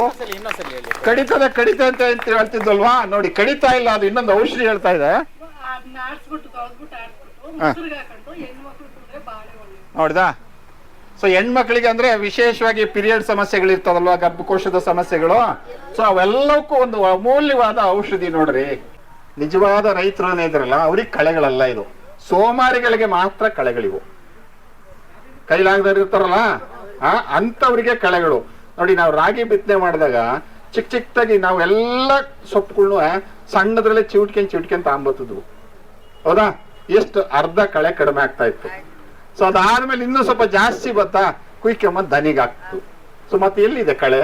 ಕಡಿತದೆ ಅಂತ ಹೇಳ್ತಿದ್ವಲ್ವಾ, ನೋಡಿ ಕಡಿತಾ ಇಲ್ಲ, ಅದು ಇನ್ನೊಂದು ಔಷಧಿ ಹೇಳ್ತಾ ಇದೆ. ನೋಡ್ದಾ. ಸೊ ಹೆಣ್ಮಕ್ಳಿಗೆ ಅಂದ್ರೆ ವಿಶೇಷವಾಗಿ ಪೀರಿಯಡ್ ಸಮಸ್ಯೆಗಳು ಇರ್ತದಲ್ವಾ, ಗರ್ಭಕೋಶದ ಸಮಸ್ಯೆಗಳು, ಸೊ ಅವೆಲ್ಲಕ್ಕೂ ಒಂದು ಅಮೂಲ್ಯವಾದ ಔಷಧಿ ನೋಡ್ರಿ. ನಿಜವಾದ ರೈತರು ಇದ್ರಲ್ಲ ಅವ್ರಿಗೆ ಕಳೆಗಳಲ್ಲ ಇದು, ಸೋಮಾರಿಗಳಿಗೆ ಮಾತ್ರ ಕಳೆಗಳಿವು. ಕೈಲಾಗದವ್ರು ಇರ್ತಾರಲ್ಲ ಅಂತವ್ರಿಗೆ ಕಳೆಗಳು. ನೋಡಿ, ನಾವು ರಾಗಿ ಬಿತ್ತನೆ ಮಾಡಿದಾಗ ಚಿಕ್ಕದಾಗಿ ನಾವು ಎಲ್ಲ ಸೊಪ್ಪುಗಳ್ನು ಸಣ್ಣದ್ರಲ್ಲೇ ಚಿವುಟ್ಕೊಂಡ್ ತಾಂಬತ್ತಿದ್ವು, ಹೌದಾ? ಎಷ್ಟು ಅರ್ಧ ಕಳೆ ಕಡಿಮೆ ಆಗ್ತಾ ಇತ್ತು. ಸೊ ಅದಾದ್ಮೇಲೆ ಇನ್ನೂ ಸ್ವಲ್ಪ ಜಾಸ್ತಿ ಬತ್ತಾ ಕುಯ್ಕೊಂಬಂದ್ ದನಿಗಾಗ್ತು. ಸೊ ಮತ್ತೆ ಎಲ್ಲಿದೆ ಕಳೆ?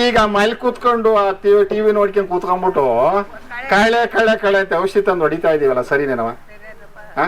ಈಗ ಮೈಲ್ ಕೂತ್ಕೊಂಡು ಆ ಟಿವಿ ನೋಡ್ಕೊಂಡು ಕೂತ್ಕೊಂಡ್ಬಿಟ್ಟು ಕಳೆ ಕಳೆ ಕಳೆ ಅಂತ ಔಷಧಿ ತಂದು ಹೊಡಿತಾ ಇದೀವಲ್ಲ, ಸರಿನೇನವ? ಹಾ